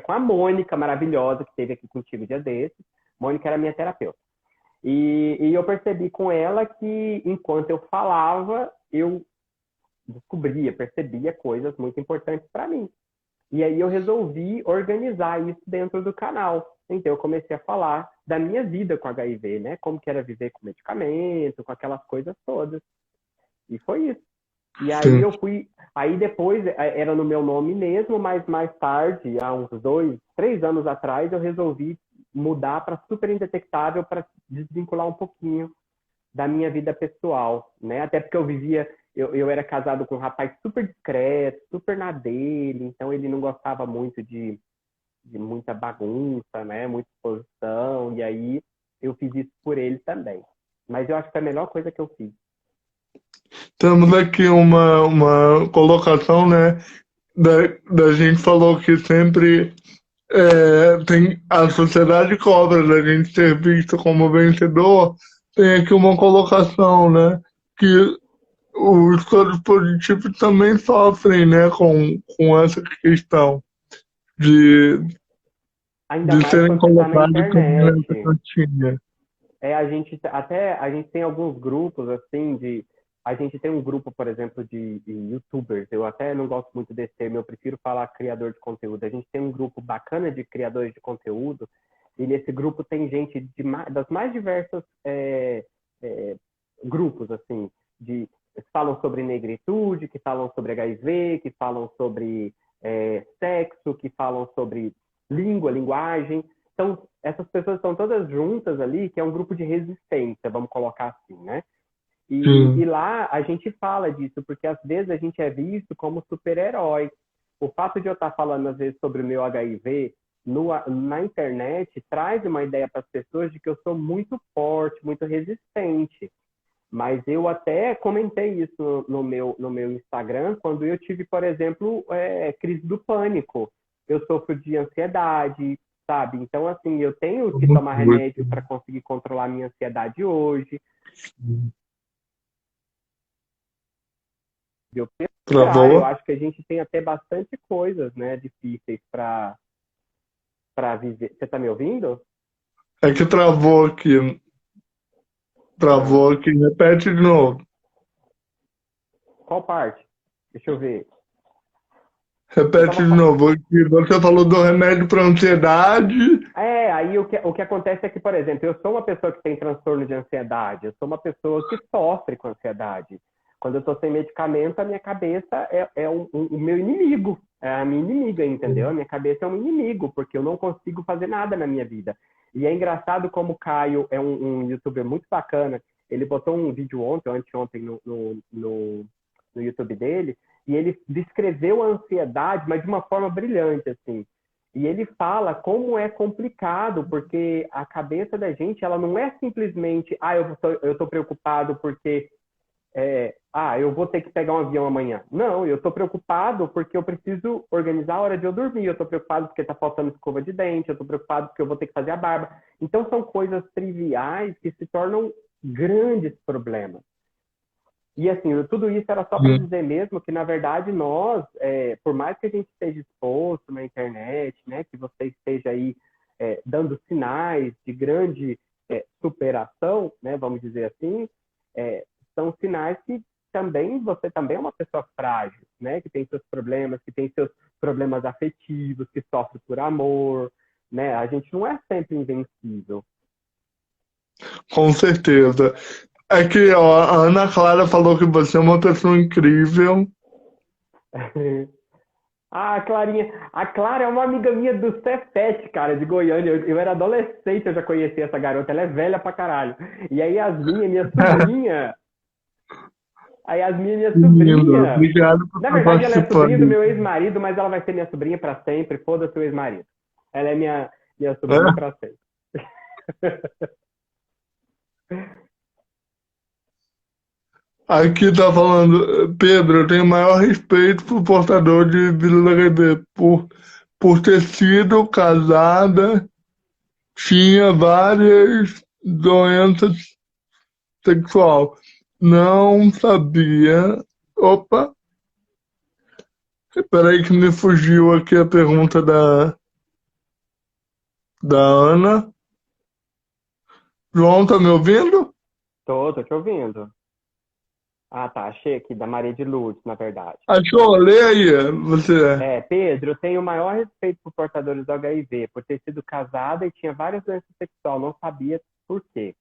com a Mônica, maravilhosa, que esteve aqui contigo um dia desses. Mônica era minha terapeuta. E eu percebi com ela que, enquanto eu falava, eu descobria, percebia coisas muito importantes para mim. E aí eu resolvi organizar isso dentro do canal. Então eu comecei a falar da minha vida com HIV, né? Como que era viver com medicamento, com aquelas coisas todas. E foi isso. E aí Sim. eu fui. Aí depois era no meu nome mesmo, mas mais tarde, há uns 2, 3 anos atrás, eu resolvi mudar para super indetectável para desvincular um pouquinho da minha vida pessoal, né? Até porque eu era casado com um rapaz super discreto, super na dele, então ele não gostava muito de muita bagunça, né? Muita exposição, e aí eu fiz isso por ele também. Mas eu acho que foi a melhor coisa que eu fiz. Temos aqui uma colocação, né? Da gente falou que sempre tem a sociedade cobra da gente ser visto como vencedor. Tem aqui uma colocação, né? Que os corpos positivos também sofrem, né? Com essa questão de, Ainda de mais serem quando você está na colocados como essa internet. cantinha. A gente tem alguns grupos assim a gente tem um grupo, por exemplo, de YouTubers. Eu até não gosto muito desse termo, eu prefiro falar criador de conteúdo. A gente tem um grupo bacana de criadores de conteúdo e nesse grupo tem gente das mais diversas é, grupos assim que falam sobre negritude, que falam sobre HIV, que falam sobre sexo, que falam sobre linguagem. Então, essas pessoas estão todas juntas ali, que é um grupo de resistência, vamos colocar assim, né? E Sim, lá a gente fala disso, porque às vezes a gente é visto como super-herói. O fato de eu estar falando, às vezes, sobre o meu HIV na internet traz uma ideia para as pessoas de que eu sou muito forte, muito resistente. Mas eu até comentei isso no meu Instagram, quando eu tive, por exemplo, crise do pânico. Eu sofro de ansiedade, sabe? Então, assim, eu tenho que tomar remédio para conseguir controlar a minha ansiedade hoje. Eu esperar, eu travou. acho que a gente tem até bastante coisas, né, difíceis para viver. Você está me ouvindo? É que travou aqui. Ah, Travou aqui. Repete de novo. qual parte? Deixa eu ver. Você Repete estava de novo. Aqui. Você falou do remédio para ansiedade. aí o que acontece é que, por exemplo, eu sou uma pessoa que tem transtorno de ansiedade, eu sou uma pessoa que sofre com ansiedade. Quando eu estou sem medicamento, a minha cabeça é o meu inimigo, é a minha inimiga, entendeu? A minha cabeça é um inimigo, porque eu não consigo fazer nada na minha vida. E é engraçado como o Caio é um youtuber muito bacana, ele botou um vídeo ontem, ou anteontem, no YouTube dele, e ele descreveu a ansiedade, mas de uma forma brilhante, assim. E ele fala como é complicado, porque a cabeça da gente, ela não é simplesmente, eu tô preocupado porque, eu vou ter que pegar um avião amanhã. Não, eu tô preocupado porque eu preciso organizar a hora de eu dormir, eu tô preocupado porque tá faltando escova de dente, eu tô preocupado porque eu vou ter que fazer a barba. Então, são coisas triviais que se tornam grandes problemas. E assim, tudo isso era só para dizer mesmo que, na verdade, nós, por mais que a gente esteja exposto na internet, né, que você esteja aí dando sinais de grande superação, né, vamos dizer assim, são sinais que também você também é uma pessoa frágil, né, que tem seus problemas, que tem seus problemas afetivos, que sofre por amor, né? A gente não é sempre invencível. Com certeza. Aqui, ó, a Ana Clara falou que você é uma pessoa incrível. Ah, a Clarinha. A Clara é uma amiga minha do Cefete, cara, de Goiânia. Eu era adolescente, eu já conheci essa garota. Ela é velha pra caralho. E a Yasmin é minha sobrinha. Aí as minha Lindo. sobrinha, Obrigado por na estar verdade ela é sobrinha do participando. meu ex-marido, mas ela vai ser minha sobrinha para sempre, foda-se o ex-marido. Ela é minha sobrinha É? para sempre. Aqui tá falando, Pedro, eu tenho o maior respeito por portador de vírus HIV, por ter sido casada, tinha várias doenças sexual. Não sabia. Opa, peraí que me fugiu aqui a pergunta da Ana. João, tá me ouvindo? Tô te ouvindo. Ah, tá, achei aqui, da Maria de Lourdes, na verdade. Achou? Lê aí, você. Pedro, eu tenho o maior respeito por portadores do HIV, por ter sido casada e tinha várias doenças sexuais, não sabia por quê.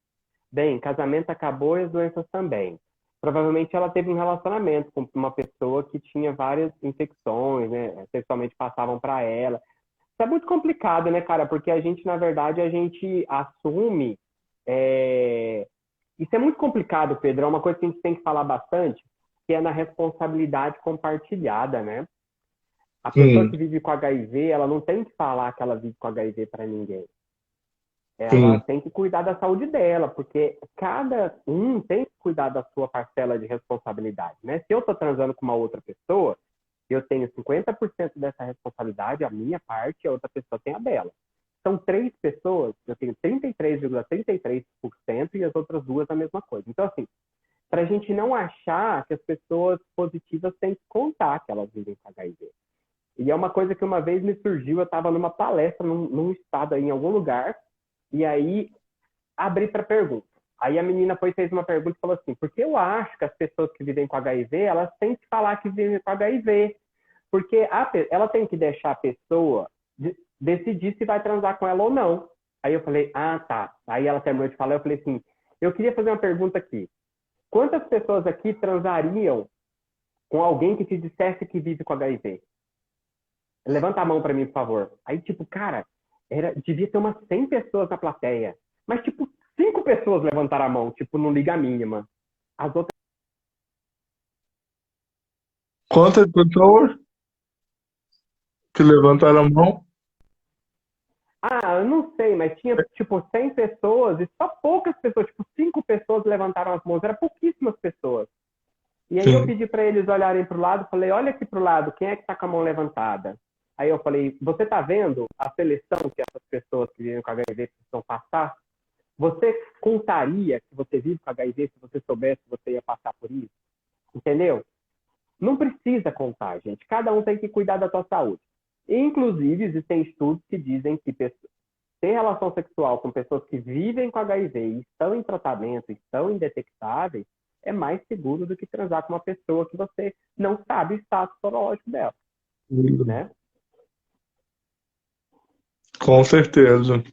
Bem, casamento acabou e as doenças também. Provavelmente ela teve um relacionamento com uma pessoa que tinha várias infecções, né? Sexualmente passavam para ela. Isso é muito complicado, né, cara? Porque a gente, na verdade, a gente assume. é, Isso é muito complicado, Pedro. É uma coisa que a gente tem que falar bastante, que é na responsabilidade compartilhada, né? A pessoa que Sim, vive com HIV, ela não tem que falar que ela vive com HIV para ninguém. Ela sim. tem que cuidar da saúde dela, porque cada um tem que cuidar da sua parcela de responsabilidade, né? Se eu estou transando com uma outra pessoa, eu tenho 50% dessa responsabilidade, a minha parte, e a outra pessoa tem a dela. São três pessoas, eu tenho 33,33% e as outras duas a mesma coisa. Então, assim, para a gente não achar que as pessoas positivas têm que contar que elas vivem com HIV. E é uma coisa que uma vez me surgiu, eu estava numa palestra, num estado aí, em algum lugar, e aí abri para pergunta. Aí a menina foi fez uma pergunta e falou assim: porque eu acho que as pessoas que vivem com HIV, elas têm que falar que vivem com HIV, porque ela tem que deixar a pessoa decidir se vai transar com ela ou não. Aí eu falei: ah, tá. Aí ela terminou de falar, eu falei assim: eu queria fazer uma pergunta aqui. Quantas pessoas aqui transariam com alguém que te dissesse que vive com HIV? Levanta a mão para mim, por favor. Aí, tipo, cara, devia ter umas 100 pessoas na plateia. Mas, tipo, 5 pessoas levantaram a mão, tipo, não liga a mínima. As outras, Quantas pessoas que levantaram a mão? eu não sei, mas tinha, tipo, 100 pessoas e só poucas pessoas, tipo, 5 pessoas levantaram as mãos. Eram pouquíssimas pessoas. E aí eu Sim. pedi para eles olharem para o lado, falei, olha aqui para o lado, quem é que está com a mão levantada? Aí eu falei, você está vendo a seleção que essas pessoas que vivem com HIV precisam passar? Você contaria que você vive com HIV se você soubesse que você ia passar por isso? Entendeu? Não precisa contar, gente. Cada um tem que cuidar da sua saúde. Inclusive, existem estudos que dizem que ter relação sexual com pessoas que vivem com HIV e estão em tratamento, estão indetectáveis, é mais seguro do que transar com uma pessoa que você não sabe o status sorológico dela, né? Com certeza.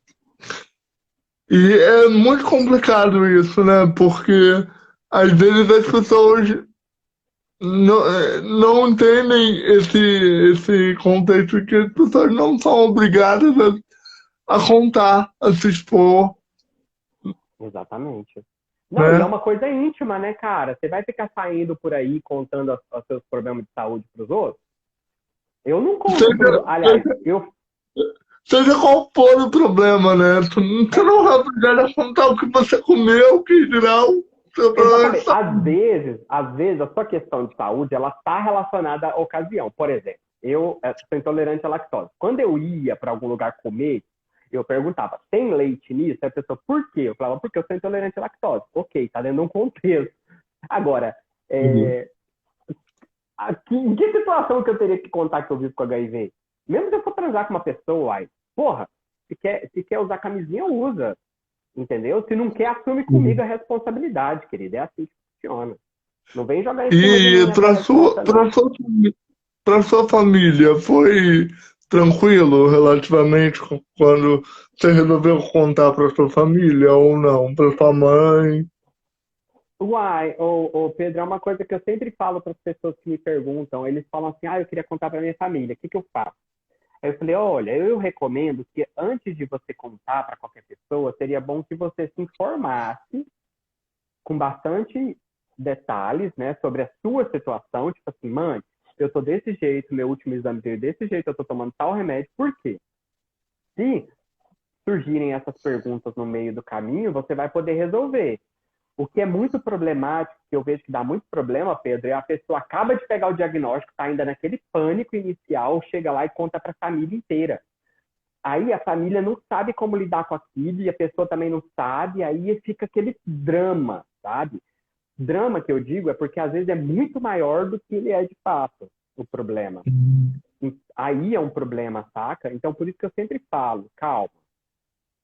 E é muito complicado isso, né? Porque às vezes as pessoas não entendem esse contexto que as pessoas não são obrigadas a contar, a se expor, Exatamente. Não, e é né? uma coisa íntima, né, cara? Você vai ficar saindo por aí contando os seus problemas de saúde para os outros? Eu não conto para Seja, os. Aliás, eu. seja qual for o problema, né? Tu É, não vai obrigar a contar o que você comeu, que dirá o seu problema de exatamente. saúde. Às vezes, a sua questão de saúde, ela está relacionada à ocasião. Por exemplo, eu sou intolerante à lactose. Quando eu ia para algum lugar comer, eu perguntava, tem leite nisso? Aí a pessoa, por quê? Eu falava, porque eu sou intolerante à lactose. Ok, tá dentro de um contexto. Agora, Uhum. é, em que situação que eu teria que contar que eu vivo com HIV? Mesmo se eu for transar com uma pessoa, aí, porra, se quer usar camisinha, usa. Entendeu? Se não quer, assume comigo a responsabilidade, querido. É assim que funciona. Não vem jogar em cima de E mim essa responsa, não. para sua família, foi tranquilo relativamente quando você resolveu contar para sua família ou não? Para sua mãe? Uai, Pedro, é uma coisa que eu sempre falo para as pessoas que me perguntam. Eles falam assim, eu queria contar para minha família, o que eu faço? Aí eu falei, olha, eu recomendo que antes de você contar para qualquer pessoa, seria bom que você se informasse com bastante detalhes, né, sobre a sua situação, tipo assim, mãe, eu tô desse jeito, meu último exame veio desse jeito, eu tô tomando tal remédio, por quê? Se surgirem essas perguntas no meio do caminho, você vai poder resolver. O que é muito problemático, que eu vejo que dá muito problema, Pedro, é a pessoa acaba de pegar o diagnóstico, está ainda naquele pânico inicial, chega lá e conta para a família inteira. Aí a família não sabe como lidar com aquilo e a pessoa também não sabe, aí fica aquele drama, sabe? Drama que eu digo é porque às vezes é muito maior do que ele é de fato, o problema. Aí é um problema, saca? Então por isso que eu sempre falo, calma,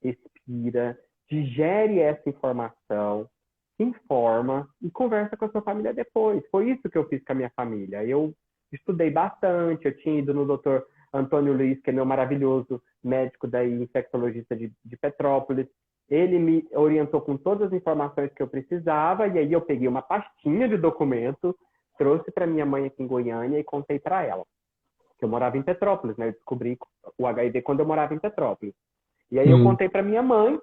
respira, digere essa informação, se informa e conversa com a sua família depois. Foi isso que eu fiz com a minha família. Eu estudei bastante, eu tinha ido no doutor Antônio Luiz, que é meu maravilhoso médico daí, infectologista de Petrópolis. Ele me orientou com todas as informações que eu precisava, e aí eu peguei uma pastinha de documento, trouxe para minha mãe aqui em Goiânia e contei para ela. Que eu morava em Petrópolis, né? Eu descobri o HIV quando eu morava em Petrópolis. E aí eu contei para minha mãe,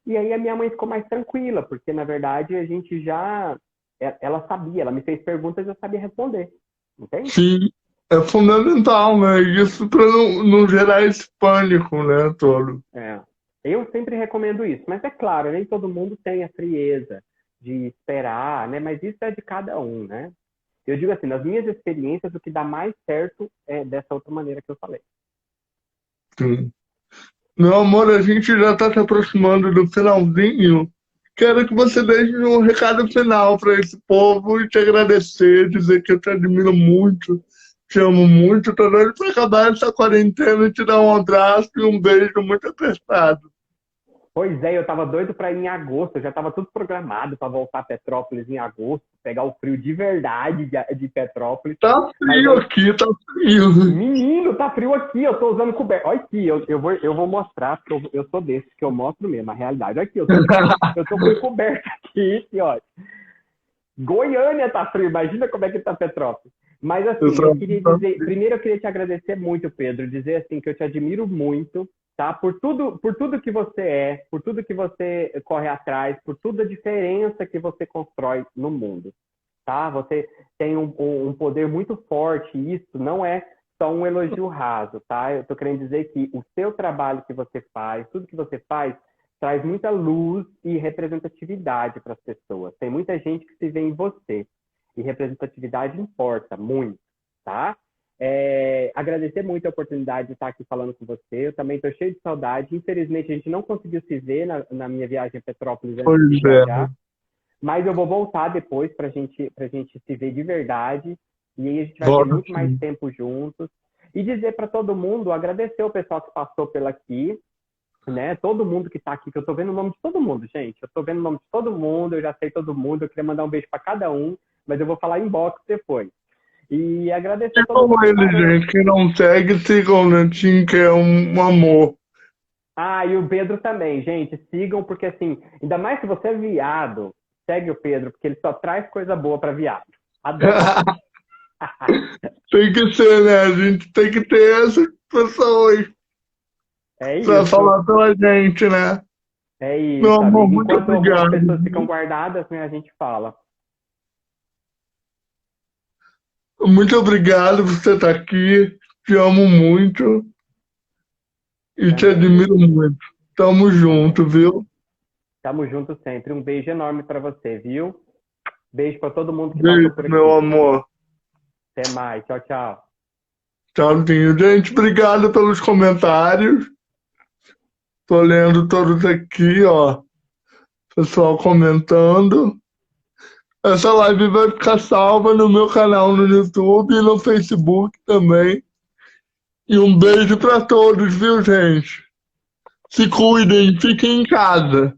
e aí a minha mãe ficou mais tranquila, porque na verdade a gente já... Ela sabia, ela me fez perguntas e eu sabia responder. Entende? Sim, é fundamental, né? Isso para não gerar esse pânico, né, todo. É. Eu sempre recomendo isso, mas é claro, nem todo mundo tem a frieza de esperar, né? Mas isso é de cada um, né? Eu digo assim, nas minhas experiências, o que dá mais certo é dessa outra maneira que eu falei. Sim. Meu amor, a gente já está se aproximando do finalzinho. Quero que você deixe um recado final para esse povo e te agradecer, dizer que eu te admiro muito, te amo muito. Tô doido para acabar essa quarentena e te dar um abraço e um beijo muito apertado. Pois é, eu tava doido para ir em agosto, eu já tava tudo programado para voltar a Petrópolis em agosto, pegar o frio de verdade de Petrópolis. Tá frio aqui, tá frio. Menino, tá frio aqui, eu tô usando coberta. Olha aqui, eu vou mostrar, porque eu sou desse, que eu mostro mesmo a realidade. Olha aqui, eu tô com coberta aqui, ó. Goiânia tá frio, imagina como é que tá Petrópolis. Mas assim, eu queria dizer, primeiro eu queria te agradecer muito, Pedro, dizer assim que eu te admiro muito, tá? Por tudo que você é, por tudo que você corre atrás, por toda a diferença que você constrói no mundo, tá? Você tem um poder muito forte e isso não é só um elogio raso, tá? Eu tô querendo dizer que o seu trabalho que você faz, tudo que você faz, traz muita luz e representatividade para as pessoas. Tem muita gente que se vê em você. E representatividade importa muito, tá? Agradecer muito a oportunidade de estar aqui falando com você. Eu também estou cheio de saudade. Infelizmente, a gente não conseguiu se ver na minha viagem a Petrópolis antes de viajar. Mas eu vou voltar depois para a gente se ver de verdade. E aí a gente vai ter muito mais tempo juntos. E dizer para todo mundo, agradecer o pessoal que passou pela aqui, né? Todo mundo que está aqui, que eu estou vendo o nome de todo mundo, gente. Eu estou vendo o nome de todo mundo, eu já sei todo mundo. Eu queria mandar um beijo para cada um, mas eu vou falar em box depois. E agradecer a todo mundo. Ele, gente, que não segue, sigam o Netinho, que é um amor. Ah, e o Pedro também, gente. Sigam, porque assim, ainda mais se você é viado, segue o Pedro, porque ele só traz coisa boa para viado. Adoro. Tem que ser, né? A gente tem que ter essas pessoas. É isso. Pra falar pela gente, né? É isso. Meu amor, amigo. muito Enquanto obrigado. algumas pessoas ficam guardadas, né, a gente fala. Muito obrigado por você estar aqui. Te amo muito. E te admiro muito. Tamo junto, viu? Tamo junto sempre. Um beijo enorme para você, viu? Beijo para todo mundo que Beijo, passou por aqui. meu amor. Até mais. Tchau, tchau. Tchauzinho. Gente, obrigado pelos comentários. Tô lendo todos aqui, ó. Pessoal comentando. Essa live vai ficar salva no meu canal no YouTube e no Facebook também. E um beijo para todos, viu, gente? Se cuidem, fiquem em casa.